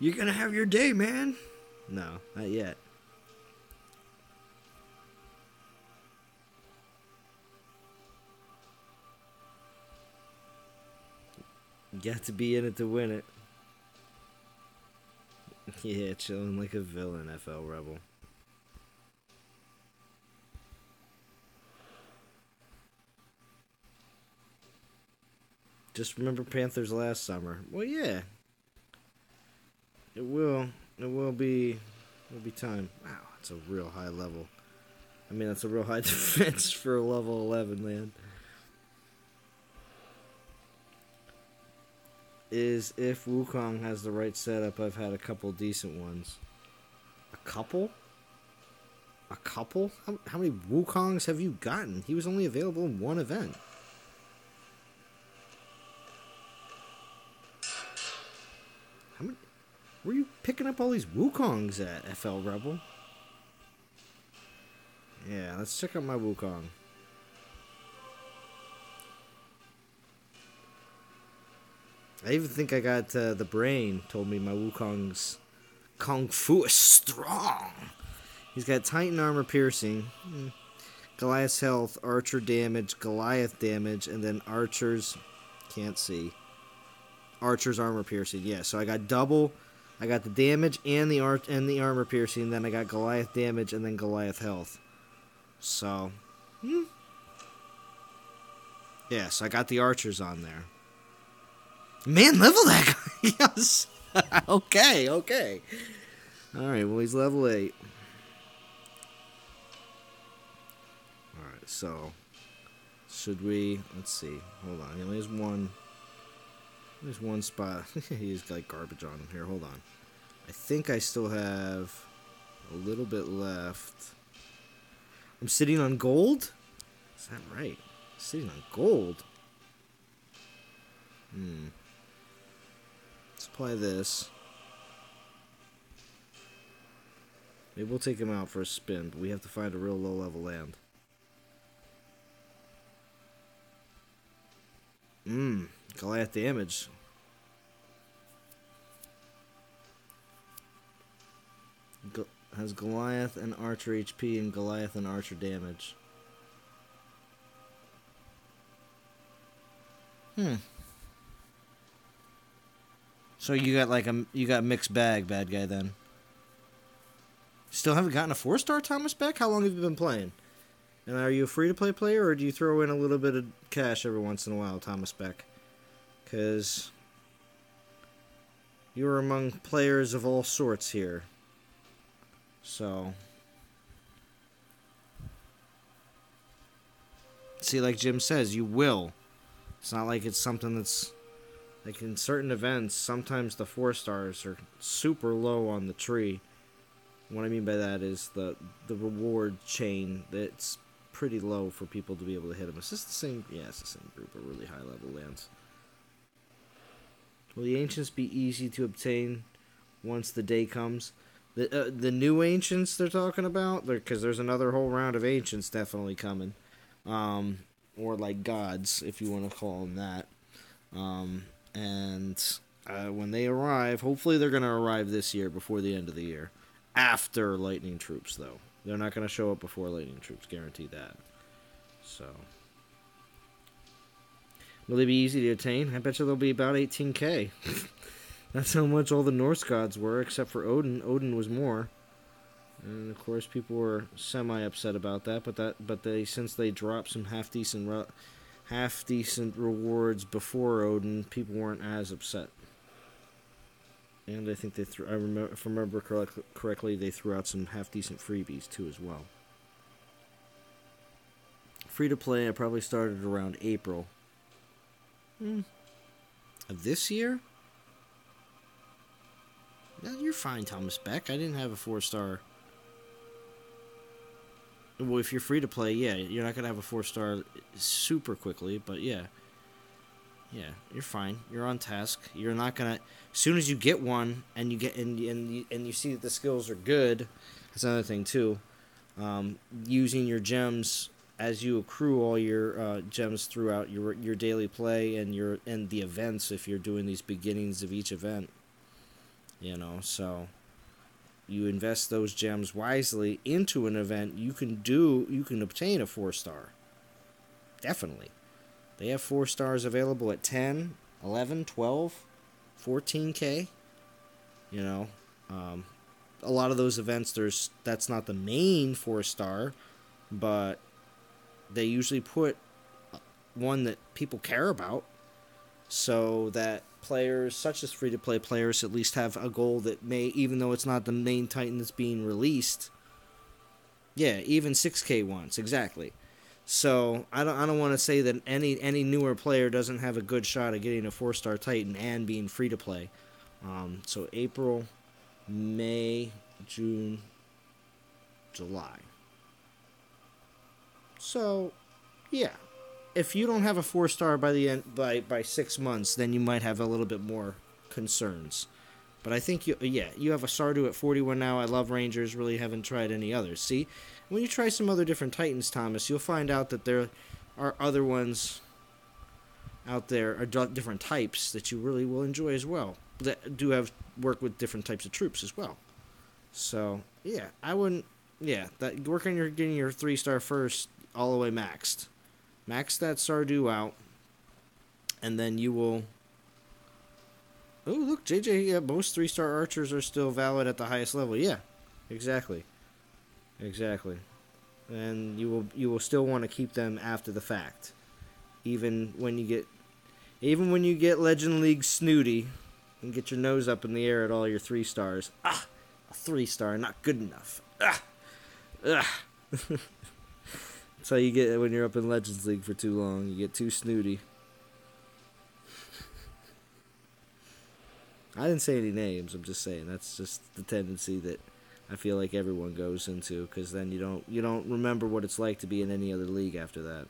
Speaker 1: You're gonna have your day, man. No, not yet. You got to be in it to win it. Yeah, chilling like a villain, FL Rebel. Just remember Panthers last summer. Well, yeah. It will be time. Wow, that's a real high level. I mean, that's a real high defense for a level 11, man. Is if Wukong has the right setup. I've had a couple decent ones. A couple? A couple? How many Wukongs have you gotten? He was only available in one event. How many? Where are you picking up all these Wukongs at, FL Rebel? Yeah, let's check out my Wukong. I even think I got the brain told me my Wukong's Kung Fu is strong. He's got Titan armor piercing, Goliath's health, archer damage, Goliath damage, and then archer's, can't see, archer's armor piercing. Yeah, so I got double I got the damage and the art and the armor piercing. Then I got Goliath damage and then Goliath health. So, yeah. So I got the archers on there. Man, level that guy. Yes. Okay. All right. Well, he's level 8. All right. So, should we? Let's see. Hold on. There's one. There's one spot. He's like garbage on him here. Hold on. I think I still have a little bit left. I'm sitting on gold? Is that right? Sitting on gold? Let's apply this. Maybe we'll take him out for a spin, but we have to find a real low-level land. Goliath damage. Has Goliath and Archer HP and Goliath and Archer damage. So you got mixed bag, bad guy then. Still haven't gotten a 4-star Thomas Beck? How long have you been playing? And are you a free-to-play player, or do you throw in a little bit of cash every once in a while, Thomas Beck? Because you're among players of all sorts here. So, see, like Jim says, you will. It's not like it's something that's, like in certain events, sometimes the 4-stars are super low on the tree. What I mean by that is the reward chain, that's pretty low for people to be able to hit them. Is this the same? Yeah, it's the same group of really high-level lands. Will the Ancients be easy to obtain once the day comes? The new Ancients they're talking about, because there's another whole round of Ancients definitely coming, or like gods if you want to call them that. And when they arrive, hopefully they're going to arrive this year before the end of the year. After Lightning Troops, though, they're not going to show up before Lightning Troops. Guarantee that. So, will they be easy to attain? I bet you they'll be about 18k. That's how much all the Norse gods were, except for Odin. Odin was more, and of course people were semi-upset about that. But since they dropped some half decent rewards before Odin, people weren't as upset. And I think they threw. If I remember correctly, they threw out some half decent freebies too as well. Free to play, I probably started around April of this year. No, you're fine, Thomas Beck. I didn't have a 4-star. Well, if you're free to play, yeah, you're not gonna have a 4-star super quickly, but yeah, you're fine. You're on task. You're not gonna. As soon as you get one, and you get and you see that the skills are good, that's another thing too. Using your gems as you accrue all your gems throughout your daily play and the events, if you're doing these beginnings of each event. So you invest those gems wisely into an event, you can obtain a 4-star. Definitely. They have 4-stars available at 10, 11, 12, 14k. A lot of those events, that's not the main 4-star, but they usually put one that people care about, so that players, such as free-to-play players, at least have a goal that may, even though it's not the main Titan that's being released. Yeah, even 6K ones, exactly. So I don't want to say that any newer player doesn't have a good shot at getting a 4-star Titan and being free-to-play. So April, May, June, July. So, yeah. If you don't have a 4-star by the end by 6 months, then you might have a little bit more concerns. But I think you have a Sardu at 41 now. I love Rangers. Really haven't tried any others. See, when you try some other different Titans, Thomas, you'll find out that there are other ones out there, or different types that you really will enjoy as well. That do have work with different types of troops as well. So yeah, I wouldn't. Yeah, that work on getting your 3-star first all the way maxed. Max that Sardu out, and then you will Oh, look, JJ, yeah, most 3-star archers are still valid at the highest level. Yeah, exactly. Exactly. And you will still want to keep them after the fact. Even when you get Legend League snooty and get your nose up in the air at all your 3-stars. Ah, a 3-star, not good enough. Ah, ah. That's how you get when you're up in Legends League for too long. You get too snooty. I didn't say any names. I'm just saying that's just the tendency that I feel like everyone goes into, because then you don't remember what it's like to be in any other league after that.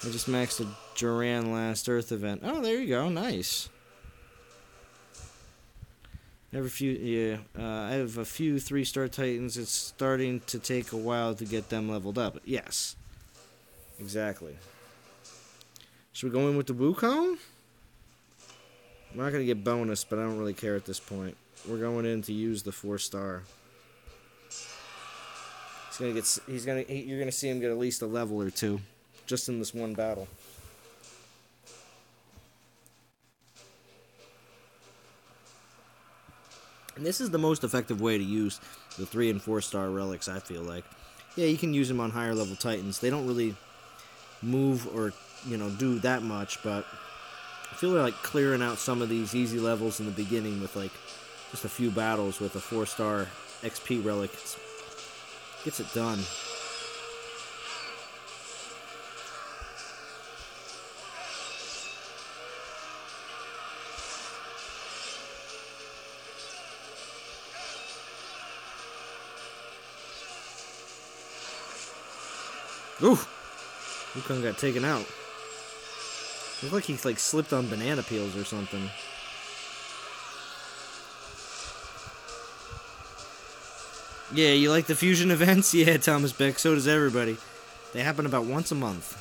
Speaker 1: I just maxed a Duran last Earth event. Oh, there you go. Nice. I have a few 3-star Titans. It's starting to take a while to get them leveled up. Yes. Exactly. Should we go in with the Wukong? I'm not going to get bonus, but I don't really care at this point. We're going in to use the 4-star. You're going to see him get at least a level or two just in this one battle. And this is the most effective way to use the 3- and 4-star relics, I feel like. Yeah, you can use them on higher level Titans. They don't really move or, do that much, but I feel like clearing out some of these easy levels in the beginning with, like, just a few battles with a 4-star XP relic gets it done. Ooh! Wukong got taken out. Looks like he slipped on banana peels or something. Yeah, you like the fusion events? Yeah, Thomas Beck, so does everybody. They happen about once a month.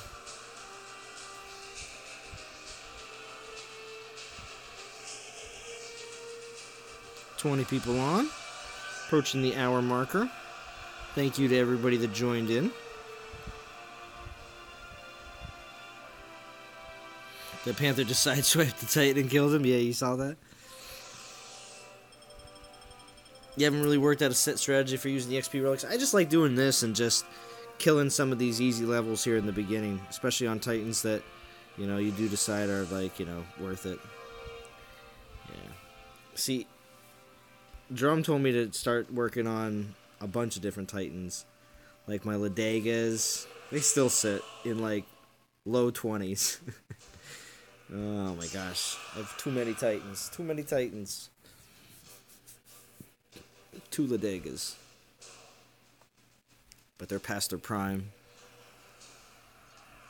Speaker 1: $20 people on. Approaching the hour marker. Thank you to everybody that joined in. The Panther just sideswiped the Titan and killed him. Yeah, you saw that? You haven't really worked out a set strategy for using the XP relics. I just like doing this and just killing some of these easy levels here in the beginning, especially on Titans that, you do decide are, worth it. Yeah. See, Drum told me to start working on a bunch of different Titans. Like my Ledegas. They still sit in, low 20s. Oh my gosh. I have too many Titans. Too many Titans. 2 Ledegas. But they're past their prime.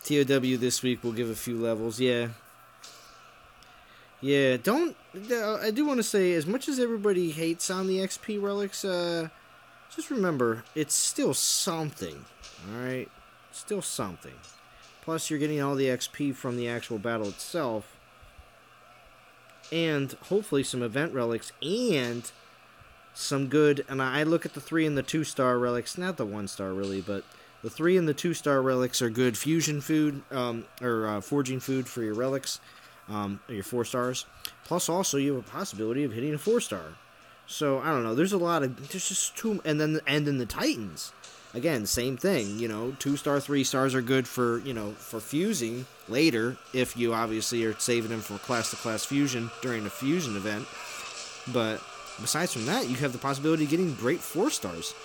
Speaker 1: TOW this week will give a few levels. Yeah. Yeah, I do want to say, as much as everybody hates on the XP relics, just remember, it's still something. Alright? Still something. Plus, you're getting all the XP from the actual battle itself. And hopefully some event relics and some good, and I look at the 3 and the 2-star relics, not the 1-star really, but the 3 and the 2-star relics are good fusion food, or forging food for your relics, your 4 stars. Plus also you have a possibility of hitting a 4-star. So, I don't know, there's just too, and then the Titans. Again, same thing, 2-star, 3-stars are good for, for fusing later, if you obviously are saving them for class-to-class fusion during a fusion event. But besides from that, you have the possibility of getting great 4-stars.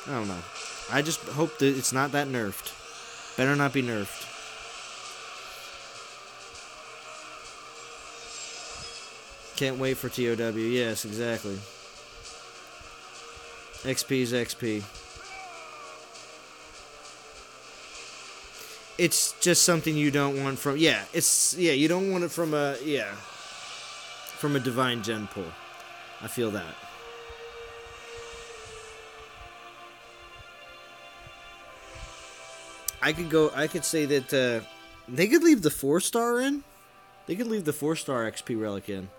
Speaker 1: I don't know. I just hope that it's not that nerfed. Better not be nerfed. Can't wait for TOW. Yes, exactly. XP is XP. It's just something you don't want from... Yeah, you don't want it from a... Yeah. From a Divine Gen pull. I feel that. I could say that they could leave the 4-star in. They could leave the 4-star XP relic in.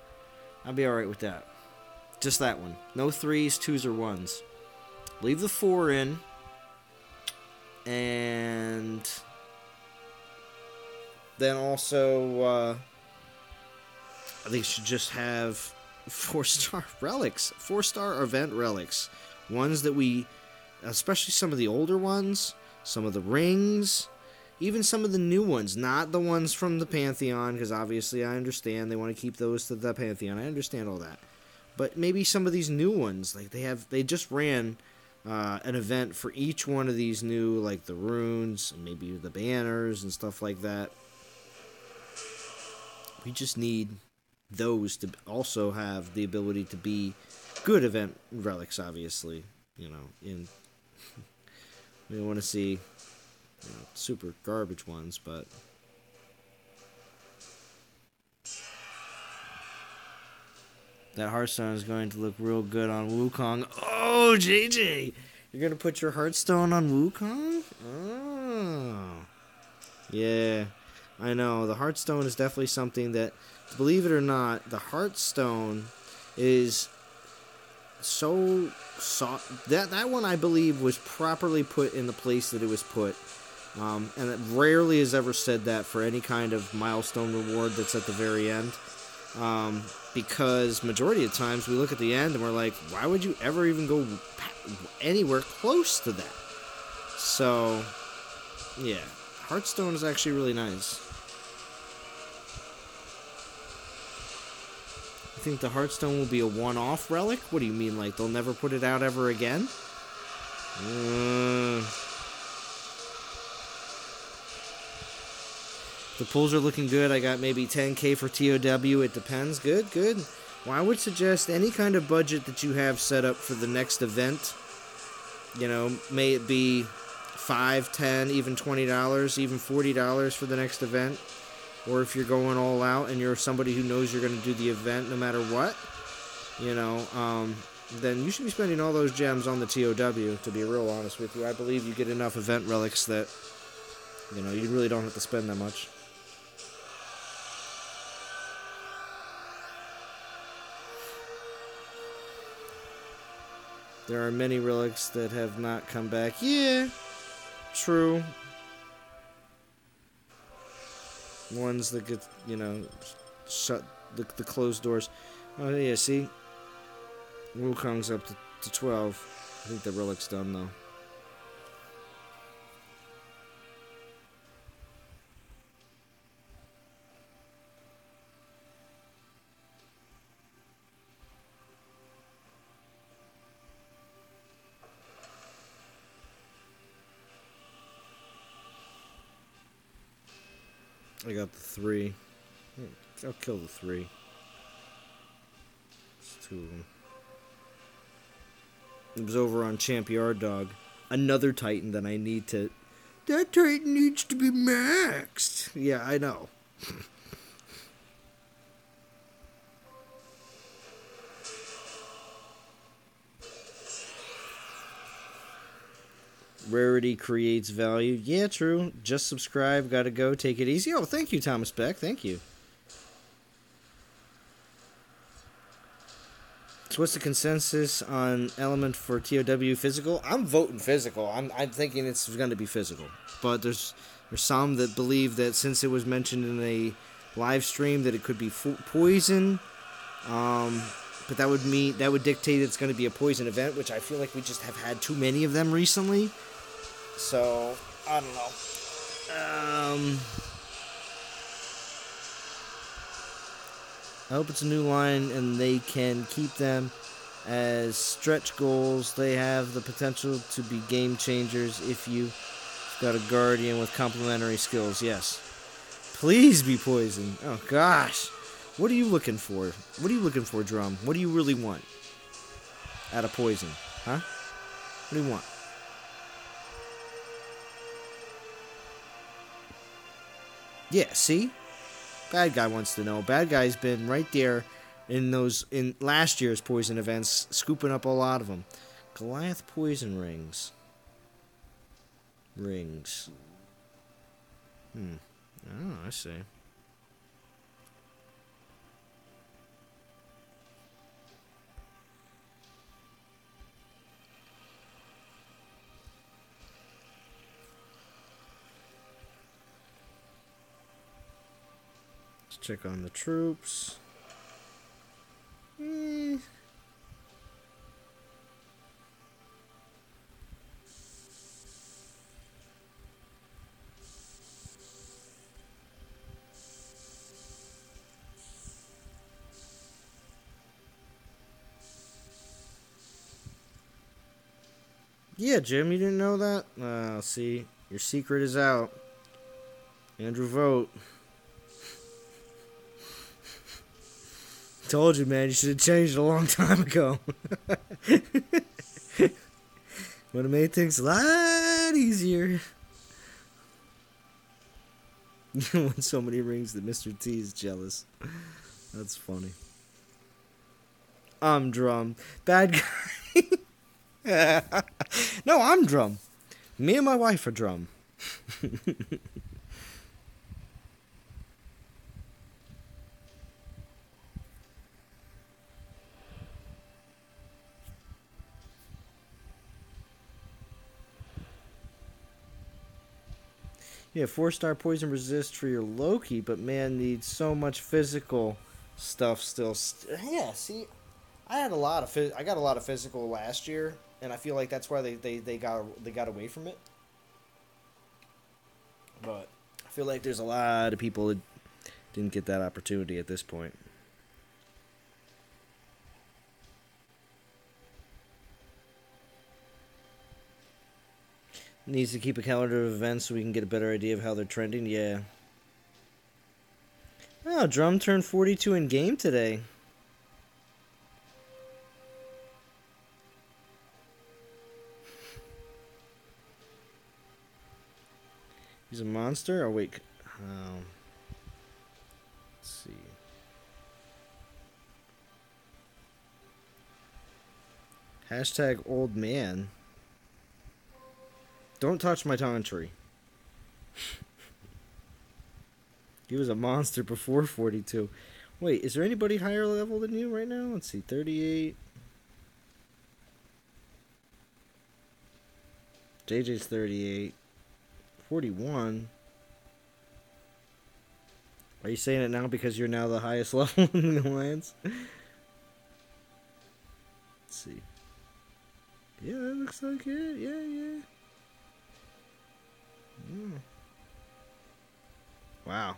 Speaker 1: I'd be alright with that. Just that one. No 3s, 2s, or 1s. Leave the 4 in. And then also, I think you should just have 4-star relics. 4-star event relics. Ones that we, especially some of the older ones, some of the rings, even some of the new ones, not the ones from the Pantheon, because obviously I understand they want to keep those to the Pantheon. I understand all that. But maybe some of these new ones, like they just ran an event for each one of these new, like the runes, and maybe the banners and stuff like that. We just need those to also have the ability to be good event relics, obviously. You know, we don't want to see super garbage ones, but that Hearthstone is going to look real good on Wukong. Oh, JJ! You're going to put your Hearthstone on Wukong? Oh. Yeah, I know. The Hearthstone is definitely something that, believe it or not, the Hearthstone is so soft. That one, I believe, was properly put in the place that it was put. And it rarely has ever said that for any kind of milestone reward that's at the very end. Because majority of times we look at the end and we're like, why would you ever even go anywhere close to that? So, yeah. Hearthstone is actually really nice. I think the Hearthstone will be a one-off relic? What do you mean, like they'll never put it out ever again? The pulls are looking good. I got maybe 10k for TOW. It depends. Good, good. Well, I would suggest any kind of budget that you have set up for the next event. You know, may it be $5, $10, even $20, even $40 for the next event. Or if you're going all out and you're somebody who knows you're going to do the event no matter what, you know, then you should be spending all those gems on the TOW, to be real honest with you. I believe you get enough event relics that, you know, you really don't have to spend that much. There are many relics that have not come back. Yeah, true. Ones that get, you know, shut, the closed doors. Oh, yeah, see? Wukong's up to 12. I think the relic's done, though. I got the 3. I'll kill the 3. It's 2 of them. It was over on Champ Yard Dog. Another Titan that I need to... That Titan needs to be maxed. Yeah, I know. Rarity creates value. Yeah, true. Just subscribe. Gotta go. Take it easy. Oh, thank you, Thomas Beck. Thank you. So what's the consensus on element for TOW physical? I'm voting physical. I'm thinking it's going to be physical. But there's some that believe that since it was mentioned in a live stream that it could be poison. But that would dictate it's going to be a poison event, which I feel like we just have had too many of them recently. So, I don't know. I hope it's a new line and they can keep them as stretch goals. They have the potential to be game changers if you've got a Guardian with complementary skills. Yes. Please be poison. Oh, gosh. What are you looking for? What are you looking for, Drum? What do you really want out of poison? Huh? What do you want? Yeah, see? Bad guy wants to know. Bad guy's been right there in last year's poison events, scooping up a lot of them. Goliath poison rings. Oh, I see. check on the troops. Yeah, Jim, you didn't know that? See, your secret is out. Andrew Vogt. Told you, man, you should have changed it a long time ago. Would have made things a lot easier. You won so many rings that Mr. T is jealous. That's funny. I'm Drum. Bad guy. No, I'm Drum. Me and my wife are Drum. Yeah, 4-star poison resist for your Loki, but man needs so much physical stuff still. Yeah, see, I got a lot of physical last year, and I feel like that's why they got away from it. But I feel like there's a lot of people that didn't get that opportunity at this point. Needs to keep a calendar of events so we can get a better idea of how they're trending. Yeah. Oh, Drum turned 42 in game today. He's a monster? Oh, wait. Let's see. Hashtag old man. Don't touch my Tauntry. He was a monster before 42. Wait, is there anybody higher level than you right now? Let's see, 38. JJ's 38. 41. Are you saying it now because you're now the highest level in the alliance? Let's see. Yeah, that looks like it. Yeah. Wow.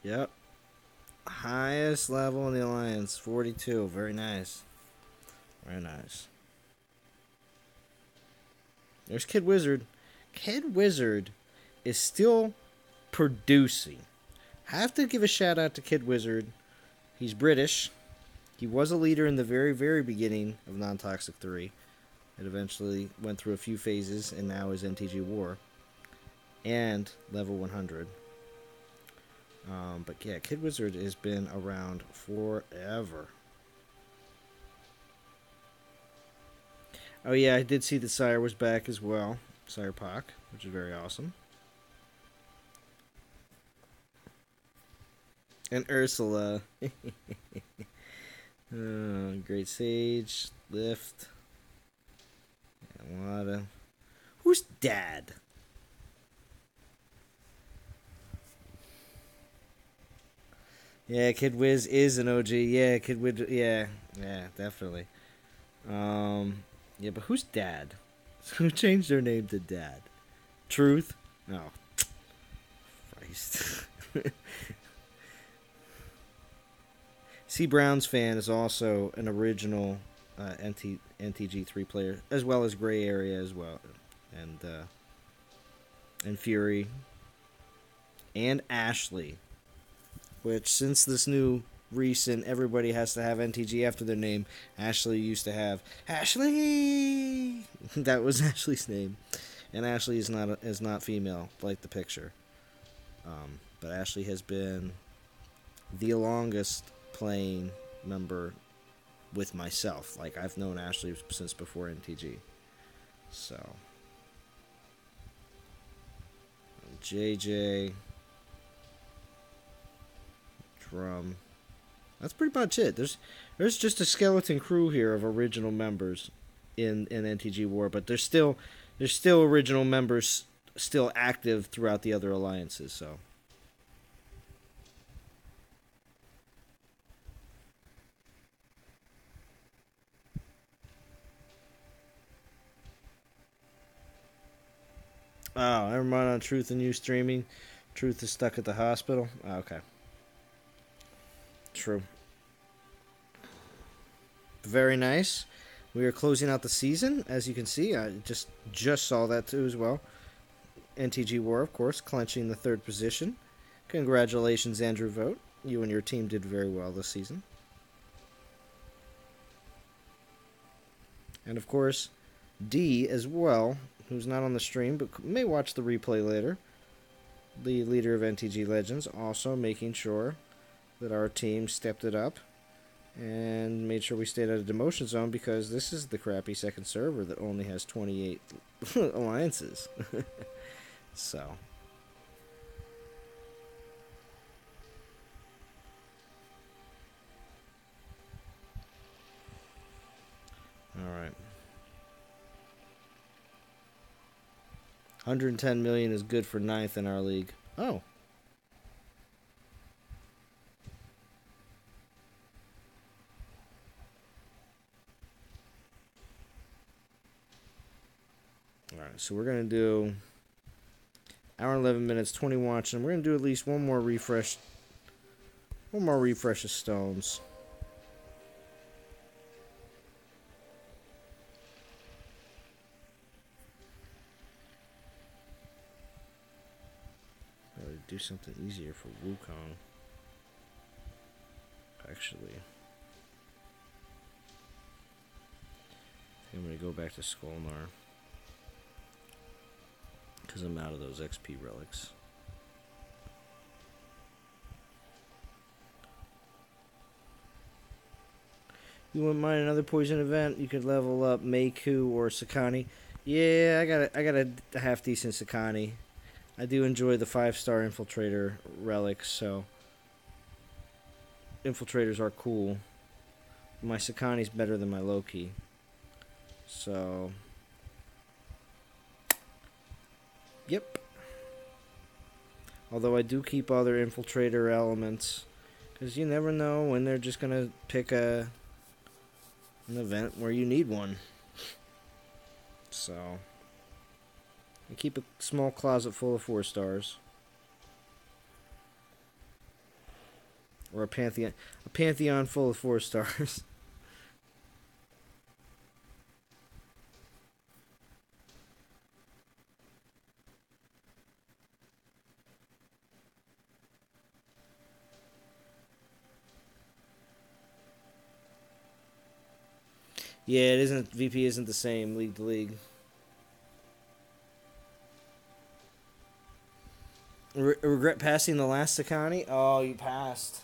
Speaker 1: Yep. Highest level in the alliance, 42. Very nice. Very nice. There's Kid Wizard. Kid Wizard is still producing. Have to give a shout out to Kid Wizard. He's British. He was a leader in the very, very beginning of Non-Toxic 3. It eventually went through a few phases and now is NTG War. And level 100. But yeah, Kid Wizard has been around forever. Oh yeah, I did see that Sire was back as well. Sire Pak, which is very awesome. And Ursula. Great Sage. Lift. Wada. Who's Dad? Yeah, Kid Wiz is an OG. Yeah, Kid Wiz. Yeah, definitely. Yeah, but who's Dad? Who changed their name to Dad? Truth? No. Christ. C. Brown's fan is also an original NTG3 player, as well as Gray Area as well, and Fury, and Ashley. Which, since this new recent, everybody has to have NTG after their name. Ashley used to have Ashley. That was Ashley's name, and Ashley is not female like the picture. But Ashley has been the longest playing member with myself. Like, I've known Ashley since before NTG. So JJ. Drum. That's pretty much it. There's just a skeleton crew here of original members in NTG War, but there's still original members still active throughout the other alliances. So. Oh, never mind on Truth and You streaming. Truth is stuck at the hospital. Oh, okay. True. Very nice. We are closing out the season, as you can see. I just saw that too as well. NTG War, of course, clenching the 3rd position. Congratulations, Andrew Vogt. You and your team did very well this season. And of course, D as well, who's not on the stream but may watch the replay later. The leader of NTG Legends, also making sure that our team stepped it up and made sure we stayed out of demotion zone, because this is the crappy second server that only has 28 alliances. So. Alright. 110 million is good for 9th in our league. Oh. Alright, so we're going to do hour and 11 minutes, 20 watching. We're going to do at least one more refresh. One more refresh of stones. Do something easier for Wukong. Actually, I'm going to go back to Skolnar, because I'm out of those XP relics. You wouldn't mind another poison event? You could level up Meiku or Sakani. Yeah, I got a half decent Sakani. I do enjoy the 5-star Infiltrator relics, so Infiltrators are cool. My Sakani's better than my Loki. So, yep. Although I do keep other Infiltrator elements, because you never know when they're just going to pick an event where you need one. So, I keep a small closet full of 4-stars. Or a pantheon full of 4-stars. Yeah, it isn't. VP isn't the same league to league. Regret passing the last Sakani? Oh, you passed.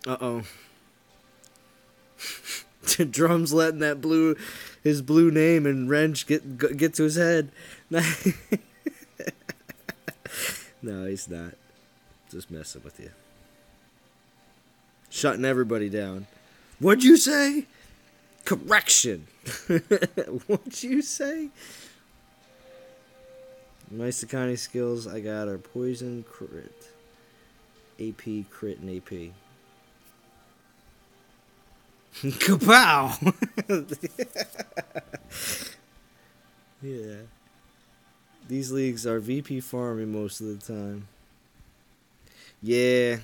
Speaker 1: Uh-oh. Drum's letting that his blue name and wrench get to his head. No, he's not. Just messing with you. Shutting everybody down. What'd you say? Correction. What'd you say? My Sakani skills I got are poison, crit, AP, crit, and AP. Kapow! Yeah. These leagues are VP farming most of the time. Yeah.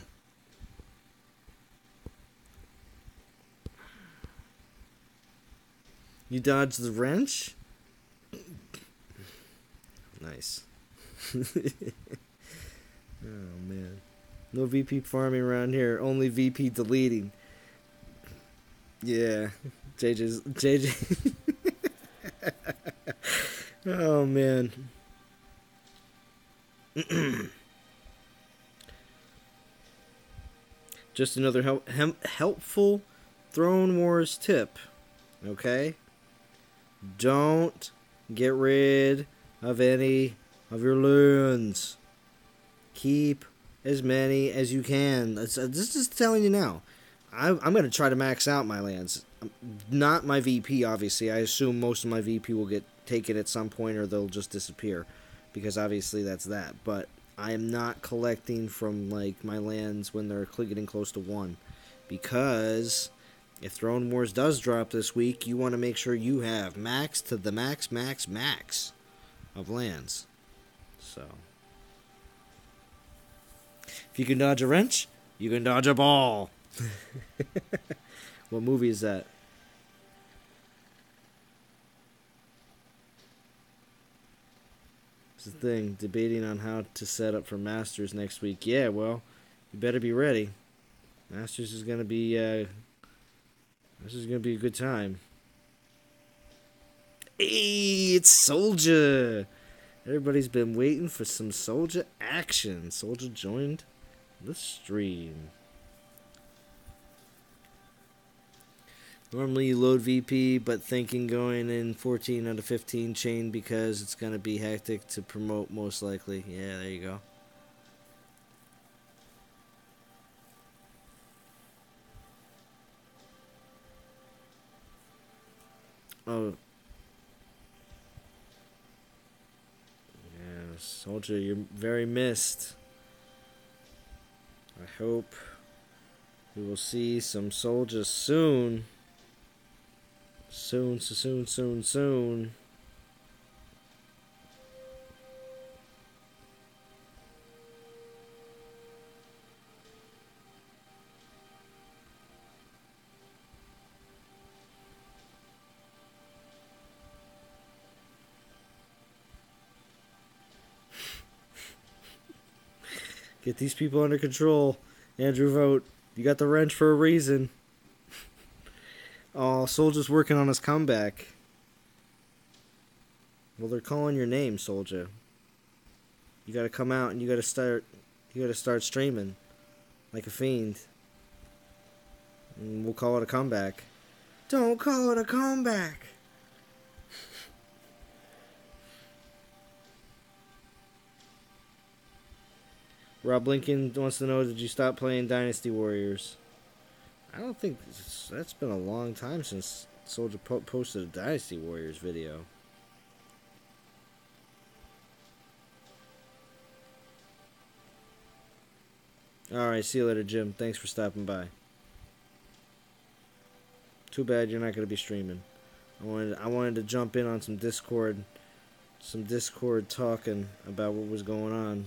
Speaker 1: You dodged the wrench? Nice. Oh, man. No VP farming around here. Only VP deleting. Yeah. JJ. Oh, man. Just another helpful Throne Wars tip. Okay? Don't get rid of any of your loons. Keep as many as you can. This is just telling you now. I'm going to try to max out my lands. Not my VP, obviously. I assume most of my VP will get taken at some point or they'll just disappear. Because obviously that's that. But I am not collecting from like my lands when they're getting close to 1. Because if Throne Wars does drop this week, you want to make sure you have max to the max of lands. So, if you can dodge a wrench, you can dodge a ball. What movie is that? It's the thing, debating on how to set up for Masters next week. Yeah, well, you better be ready. Masters is gonna be this is gonna be a good time. Hey, it's Soldier. Everybody's been waiting for some Soldier action. Soldier joined the stream. Normally you load VP, but thinking going in 14 out of 15 chain because it's going to be hectic to promote most likely. Yeah, there you go. Oh. Yeah, Soldier, you're very missed. I hope we will see some Soldier soon. Soon. Get these people under control. Andrew Vogt, you got the wrench for a reason. Oh, Soldier's working on his comeback. Well, they're calling your name, Soldier. You gotta come out and you gotta start streaming. Like a fiend. And we'll call it a comeback. Don't call it a comeback! Rob Lincoln wants to know, did you stop playing Dynasty Warriors? I don't think that's been a long time since Soldier posted a Dynasty Warriors video. Alright, see you later, Jim. Thanks for stopping by. Too bad you're not going to be streaming. I wanted to jump in on some Discord talking about what was going on.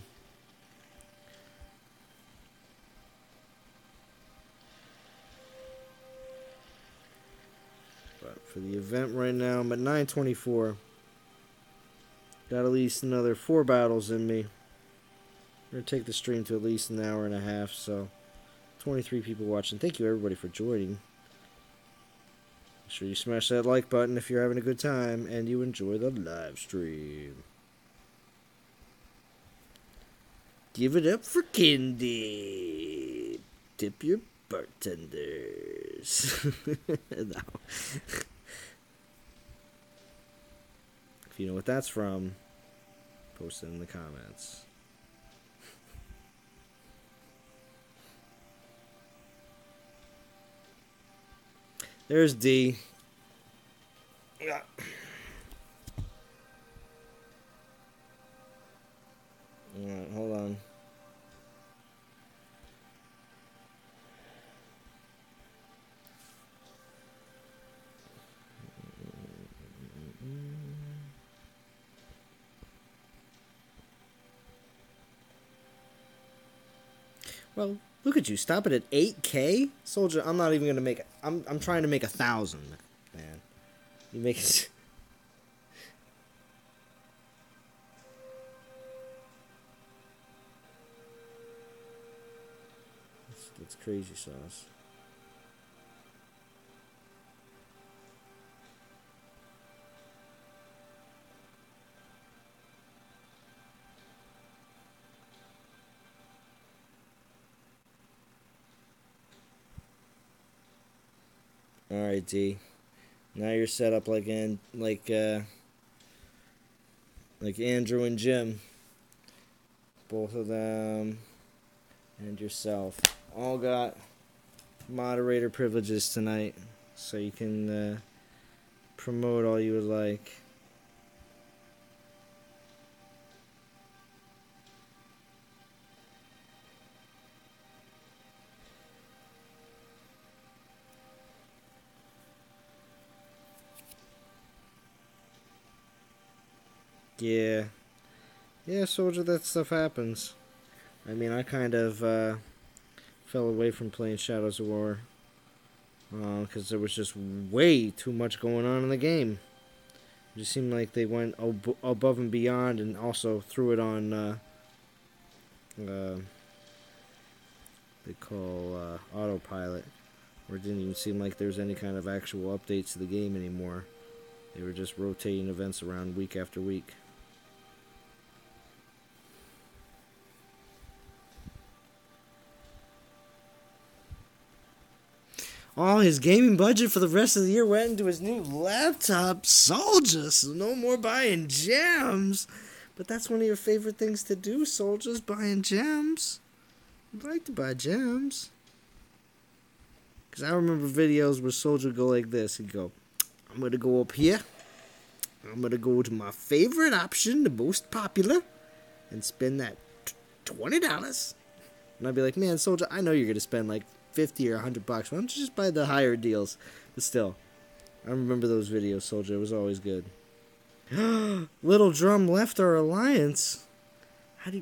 Speaker 1: But for the event right now, I'm at 924. Got at least another 4 battles in me. We're going to take the stream to at least an hour and a half, so 23 people watching. Thank you everybody for joining. Make sure you smash that like button if you're having a good time and you enjoy the live stream. Give it up for Kindy. Tip your bartenders. No. If you know what that's from, post it in the comments. There's D. Yeah. Alright, hold on. Well, look at you. Stop it at 8K? Soldier, I'm not even going to make it. I'm trying to make 1,000, man. You make it. That's crazy sauce. Alright, D. Now you're set up like Andrew and Jim. Both of them and yourself all got moderator privileges tonight, so you can promote all you would like. Yeah. Yeah, Soldier, that stuff happens. I mean, I kind of fell away from playing Shadows of War because there was just way too much going on in the game. It just seemed like they went above and beyond and also threw it on they call autopilot, where it didn't even seem like there was any kind of actual updates to the game anymore. They were just rotating events around week after week. All his gaming budget for the rest of the year went into his new laptop, Soldier, so no more buying gems. But that's one of your favorite things to do, Soldiers, buying gems. You'd like to buy gems. Because I remember videos where Soldier would go like this. He'd go, I'm going to go up here. I'm going to go to my favorite option, the most popular, and spend that $20. And I'd be like, man, Soldier, I know you're going to spend like 50 or 100 bucks. Why don't you just buy the higher deals? But still, I remember those videos, Soldier. It was always good. Little Drum left our alliance.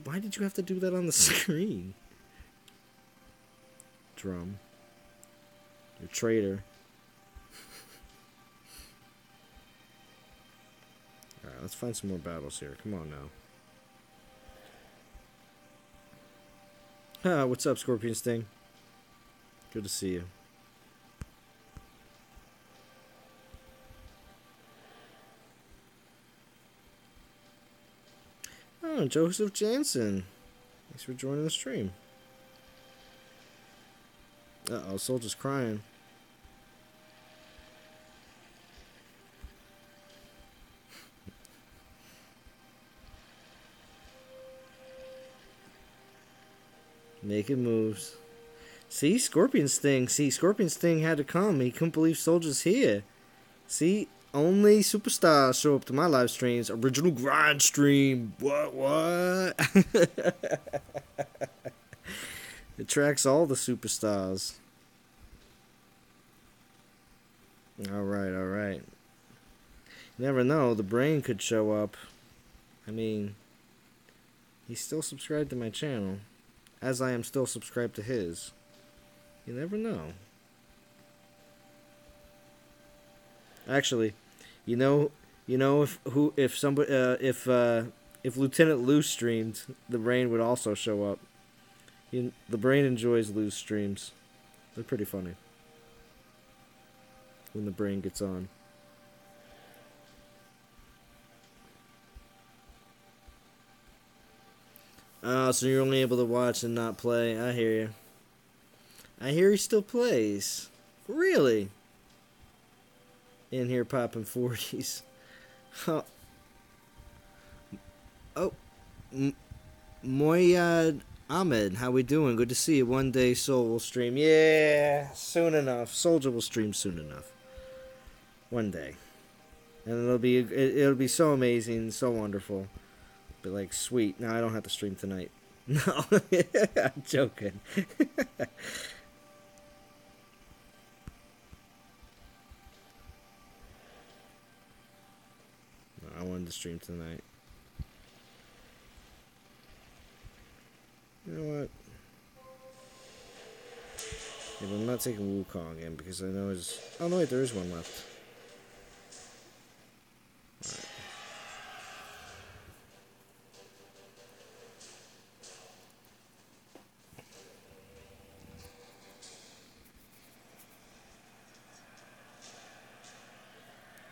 Speaker 1: Why did you have to do that on the screen? Drum. You're a traitor. Alright, let's find some more battles here. Come on now. What's up, Scorpion Sting? Good to see you. Oh, Joseph Jansen. Thanks for joining the stream. Uh-oh, Soldier's crying. Making moves. See, Scorpion Sting. See, Scorpion Sting had to come. He couldn't believe Soldier's here. See, only superstars show up to my live streams. Original grind stream. What? It tracks all the superstars. Alright. You never know. The brain could show up. I mean, he's still subscribed to my channel, as I am still subscribed to his. You never know. Actually, you know if Lieutenant Lou streamed, the brain would also show up. The brain enjoys Lou's streams. They're pretty funny when the brain gets on. Oh, so you're only able to watch and not play. I hear you. I hear he still plays. Really? In here popping 40s. Huh. Oh. Moyad Ahmed, how we doing? Good to see you. One day Soul will stream. Yeah, soon enough. Soldier will stream soon enough. One day. And it'll be so amazing, so wonderful. But like, sweet. No, I don't have to stream tonight. No. I'm joking. I wanted to stream tonight. You know what? Yeah, but I'm not taking Wukong in because I know his... Oh, no, wait, there is one left. Alright.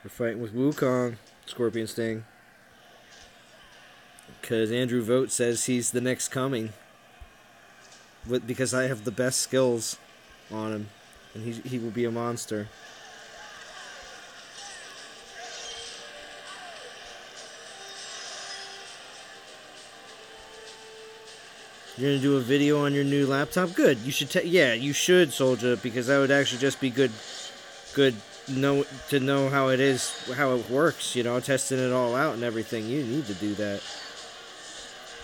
Speaker 1: We're fighting with Wukong, Scorpion Sting. Because Andrew Vogt says he's the next coming. Because I have the best skills on him. And he will be a monster. You're gonna do a video on your new laptop? Good. You should. Yeah, you should, Soldier, because that would actually just be good. Good. To know how it is, how it works. You know, testing it all out and everything. You need to do that.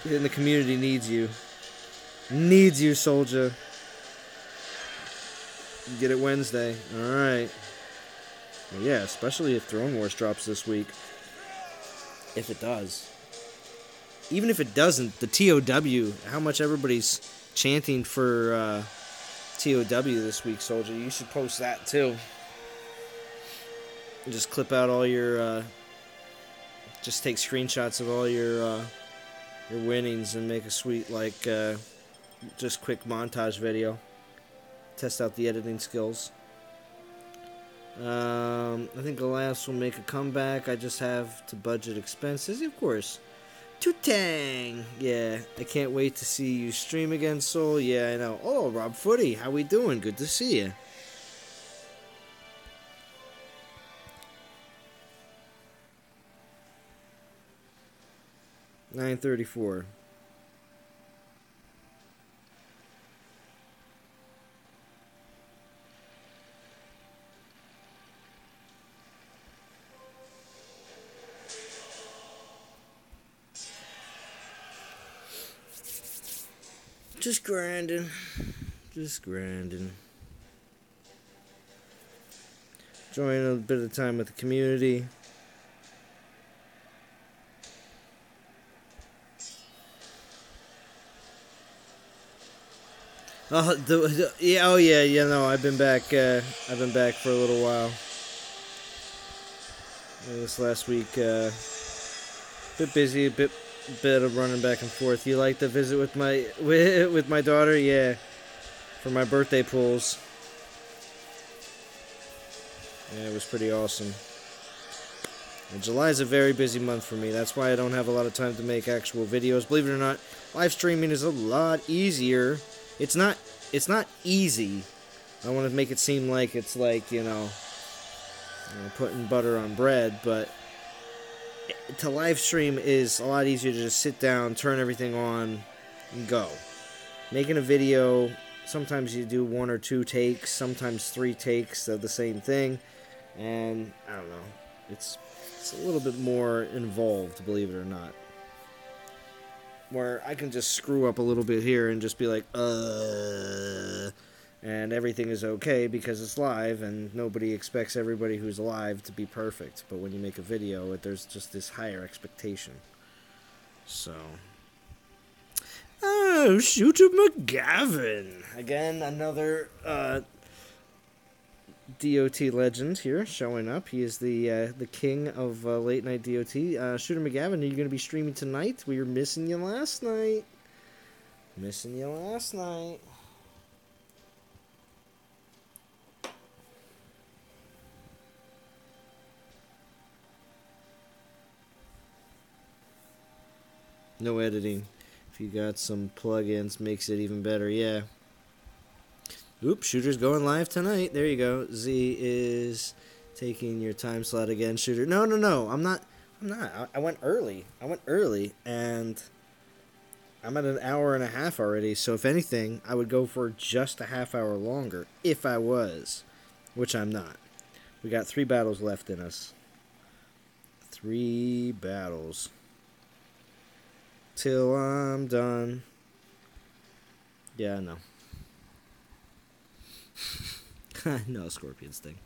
Speaker 1: And the community needs you. Needs you, Soldier. Get it Wednesday. All right. Well, yeah, especially if Throne Wars drops this week. If it does. Even if it doesn't, the TOW, how much everybody's chanting for TOW this week, Soldier. You should post that too. Just clip out all your, just take screenshots of all your winnings and make a sweet, like, just quick montage video. Test out the editing skills. I think Alas will make a comeback. I just have to budget expenses, of course. Tutang! Yeah, I can't wait to see you stream again, Soul. Yeah, I know. Oh, Rob Footy, how we doing? Good to see you. $9.34. Just grinding. Just grinding. Enjoying a bit of time with the community. Yeah, no, I've been back for a little while. This last week, bit busy, a bit of running back and forth. You like the visit with my daughter? Yeah, for my birthday pools. Yeah, it was pretty awesome. And July is a very busy month for me. That's why I don't have a lot of time to make actual videos. Believe it or not, live streaming is a lot easier. It's not easy. I don't want to make it seem like it's like, you know, putting butter on bread, but to live stream is a lot easier to just sit down, turn everything on, and go. Making a video, sometimes you do 1 or 2 takes, sometimes 3 takes of the same thing, and I don't know, it's a little bit more involved, believe it or not. Where I can just screw up a little bit here and just be like, and everything is okay because it's live and nobody expects everybody who's live to be perfect. But when you make a video, there's just this higher expectation. So. Oh, Shooter McGavin. Again, another DOT legend here showing up. He is the king of late night DOT. Shooter McGavin, are you going to be streaming tonight? We were missing you last night. Missing you last night. No editing. If you got some plugins, makes it even better. Yeah. Oops, Shooter's going live tonight. There you go. Z is taking your time slot again, Shooter. No. I'm not. I went early. And I'm at an hour and a half already. So if anything, I would go for just a half hour longer if I was, which I'm not. We got 3 battles left in us. 3 battles. Till I'm done. Yeah, I know. No, Scorpion's thing.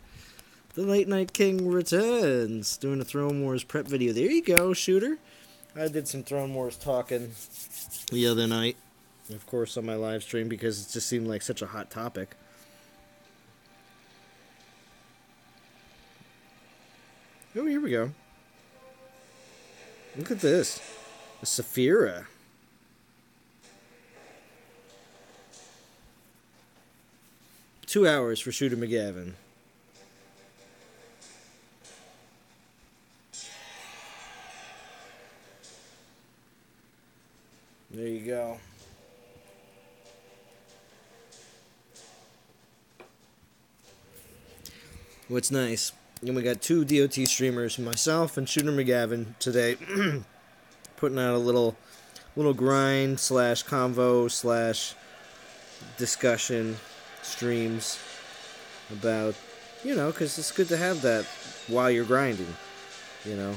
Speaker 1: The Late Night King returns. Doing a Throne Wars prep video. There you go, Shooter. I did some Throne Wars talking the other night. Of course, on my live stream because it just seemed like such a hot topic. Oh, here we go. Look at this. A Saphira. Two hours for Shooter McGavin. There you go. What's nice, and we got 2 DOT streamers, myself and Shooter McGavin today, putting out a little little grind slash convo slash discussion streams about, you know, because it's good to have that while you're grinding, you know.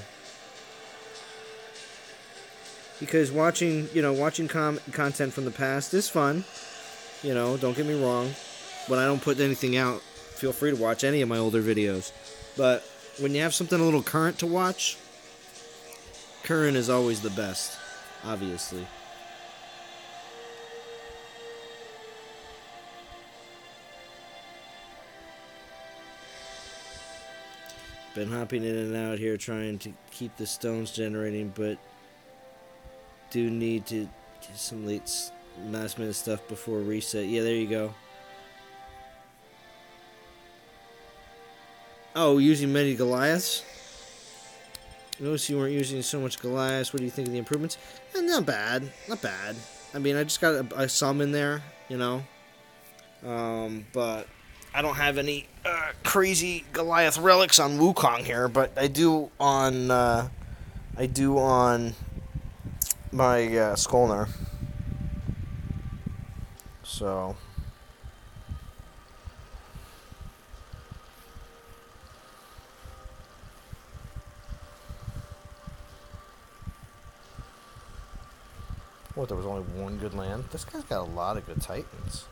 Speaker 1: Because watching content from the past is fun, you know, don't get me wrong. When I don't put anything out, feel free to watch any of my older videos. But when you have something a little current to watch, current is always the best, obviously. Been hopping in and out here trying to keep the stones generating, but do need to get some last minute stuff before reset. Yeah, there you go. Oh, using many Goliaths? Notice you weren't using so much Goliaths. What do you think of the improvements? Not bad. Not bad. I mean, I just got a some in there, you know. But I don't have any crazy Goliath relics on Wukong here, but I do on my Skolnar. So what, there was only one good land? This guy's got a lot of good Titans.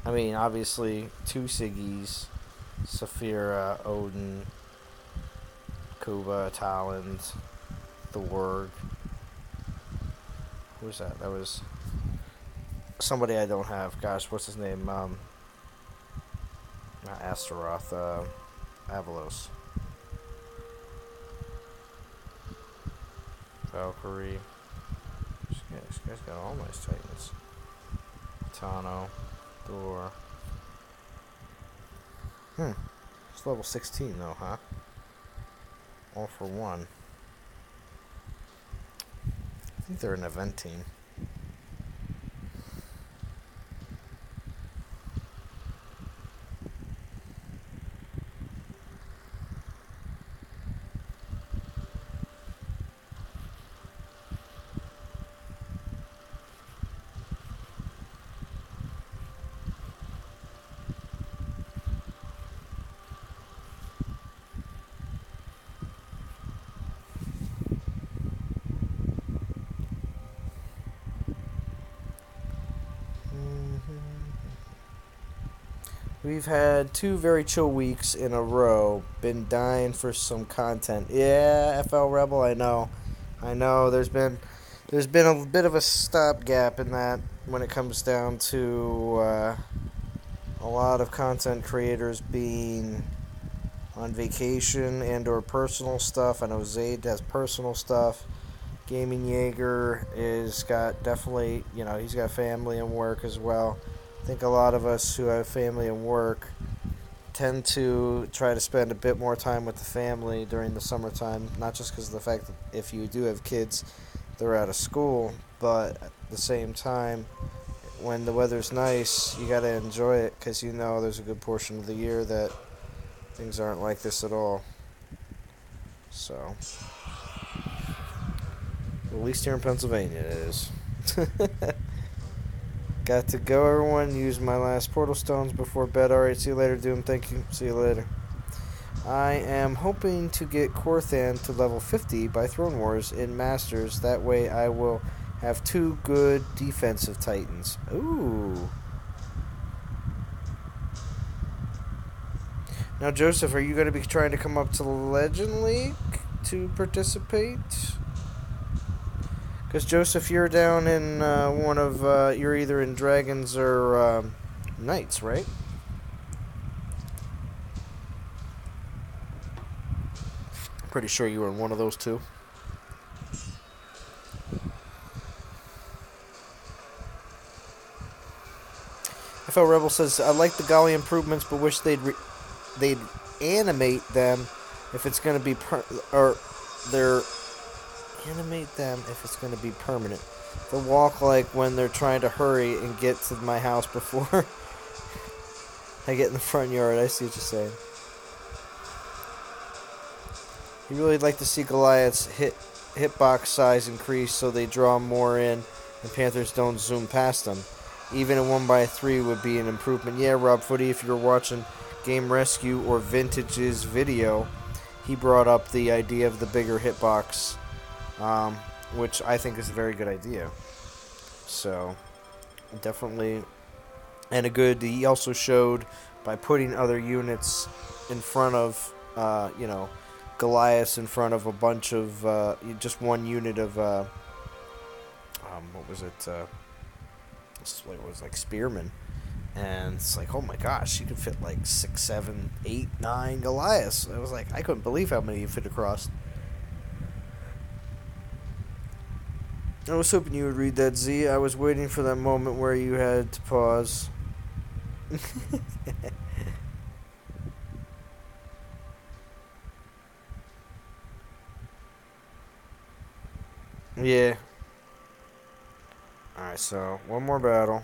Speaker 1: I mean, obviously, 2 Siggies, Saphira, Odin, Kuba, Talons, the Word. Who was that? That was somebody I don't have. Gosh, what's his name? Not Astaroth, Avalos. Valkyrie. This guy's got all nice Titans. Tano. Thor. It's level 16 though, huh? All for one. I think they're an event team. We've had 2 very chill weeks in a row. Been dying for some content. Yeah, FL Rebel, I know. There's been a bit of a stopgap in that when it comes down to a lot of content creators being on vacation and or personal stuff. I know Zayd has personal stuff. Gaming Jaeger is got definitely, you know, he's got family and work as well. I think a lot of us who have family and work tend to try to spend a bit more time with the family during the summertime, not just because of the fact that if you do have kids, they're out of school, but at the same time, when the weather's nice, you got to enjoy it because you know there's a good portion of the year that things aren't like this at all. So, at least here in Pennsylvania it is. Got to go, everyone. Use my last portal stones before bed. Alright, see you later, Doom. Thank you. See you later. I am hoping to get Korthan to level 50 by Throne Wars in Masters. That way I will have 2 good defensive Titans. Ooh. Now, Joseph, are you going to be trying to come up to the Legend League to participate? Because, Joseph, you're down in one of, you're either in Dragons or Knights, right? Pretty sure you were in one of those 2. FL Rebel says, I like the Golly improvements, but wish they'd animate them if it's going to be animate them if it's going to be permanent. They'll walk like when they're trying to hurry and get to my house before I get in the front yard. I see what you're saying. You really like to see Goliaths hit
Speaker 2: hitbox size increase so they draw more in and Panthers don't zoom past them. Even a 1x3 would be an improvement. Yeah, Rob Footy, if you're watching Game Rescue or Vintage's video, he brought up the idea of the bigger hitbox, which I think is a very good idea. So, definitely. And he also showed by putting other units in front of, Goliath in front of a bunch of, just one unit of, what was it? It was like spearmen. And it's like, oh my gosh, you could fit like 6, 7, 8, 9 Goliaths. I was like, I couldn't believe how many you fit across. I was hoping you would read that, Z. I was waiting for that moment where you had to pause. Yeah. Alright, so one more battle.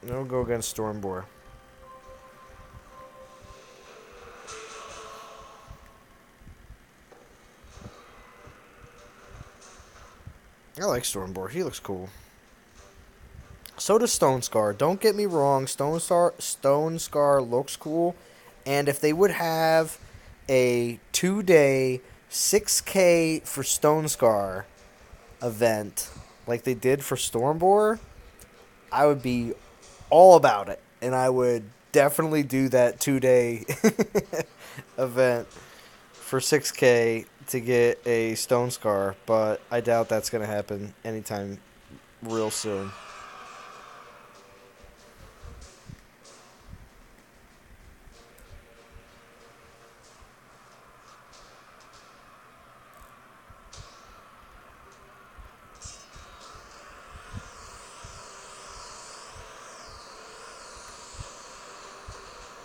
Speaker 2: We'll go against Stormboar. I like Stormboar. He looks cool. So does Stone Scar. Don't get me wrong. Stone Scar looks cool. And if they would have a 2-day 6K for Stone Scar event like they did for Stormboar, I would be all about it. And I would definitely do that 2-day event for 6K to get a Stone Scar. But I doubt that's going to happen anytime real soon.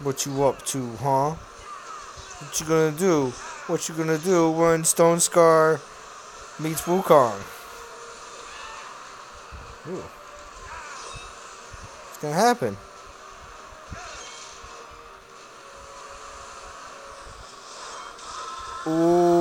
Speaker 2: What you up to, huh? What you gonna do? What you gonna do when Stone Scar meets Wukong? Ooh. What's gonna happen? Ooh.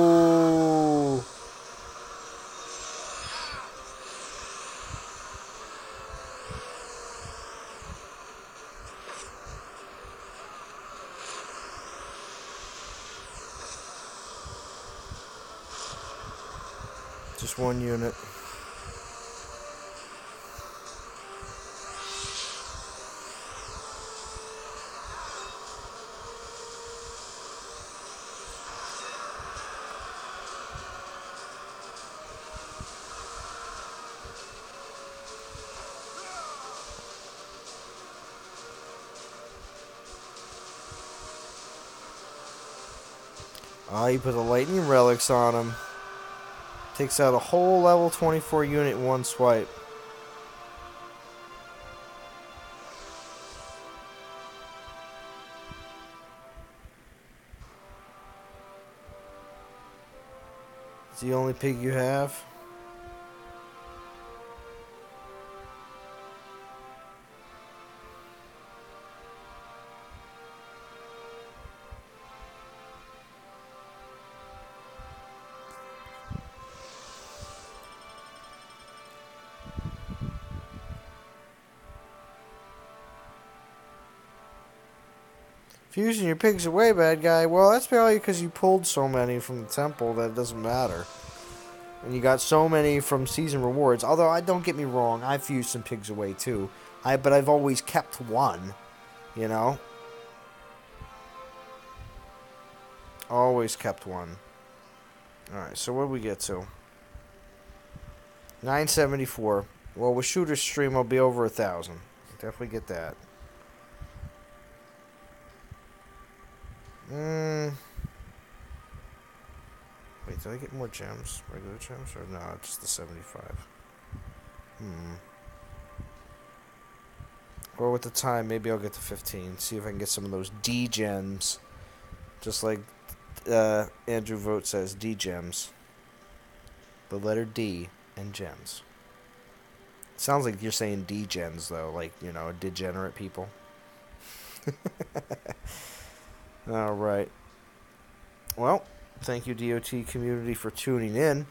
Speaker 2: Just one unit. Oh, you put the lightning relics on him. Takes out a whole level 24 unit in one swipe. It's the only pig you have? Fusing your pigs away, bad guy. Well, that's probably because you pulled so many from the temple that it doesn't matter. And you got so many from season rewards. Although, don't get me wrong, I've fused some pigs away too. But I've always kept one, you know? Always kept one. Alright, so what do we get to? 974. Well, with Shooter's stream, I'll be over 1,000. Definitely get that. Wait, did I get more gems? Regular gems? Or no, just the 75. Or with the time, maybe I'll get to 15. See if I can get some of those D gems. Just like Andrew Vogt says, D gems. The letter D and gems. Sounds like you're saying D-gens, though. Like, degenerate people. Alright. Well, thank you, DOT community, for tuning in.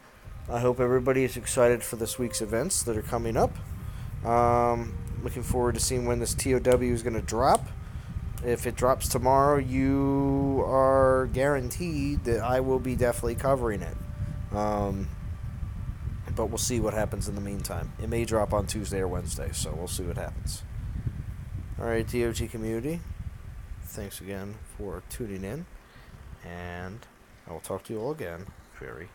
Speaker 2: I hope everybody is excited for this week's events that are coming up. Looking forward to seeing when this TOW is going to drop. If it drops tomorrow, you are guaranteed that I will be definitely covering it. But we'll see what happens in the meantime. It may drop on Tuesday or Wednesday, so we'll see what happens. Alright, DOT community, thanks again for tuning in, and I will talk to you all again very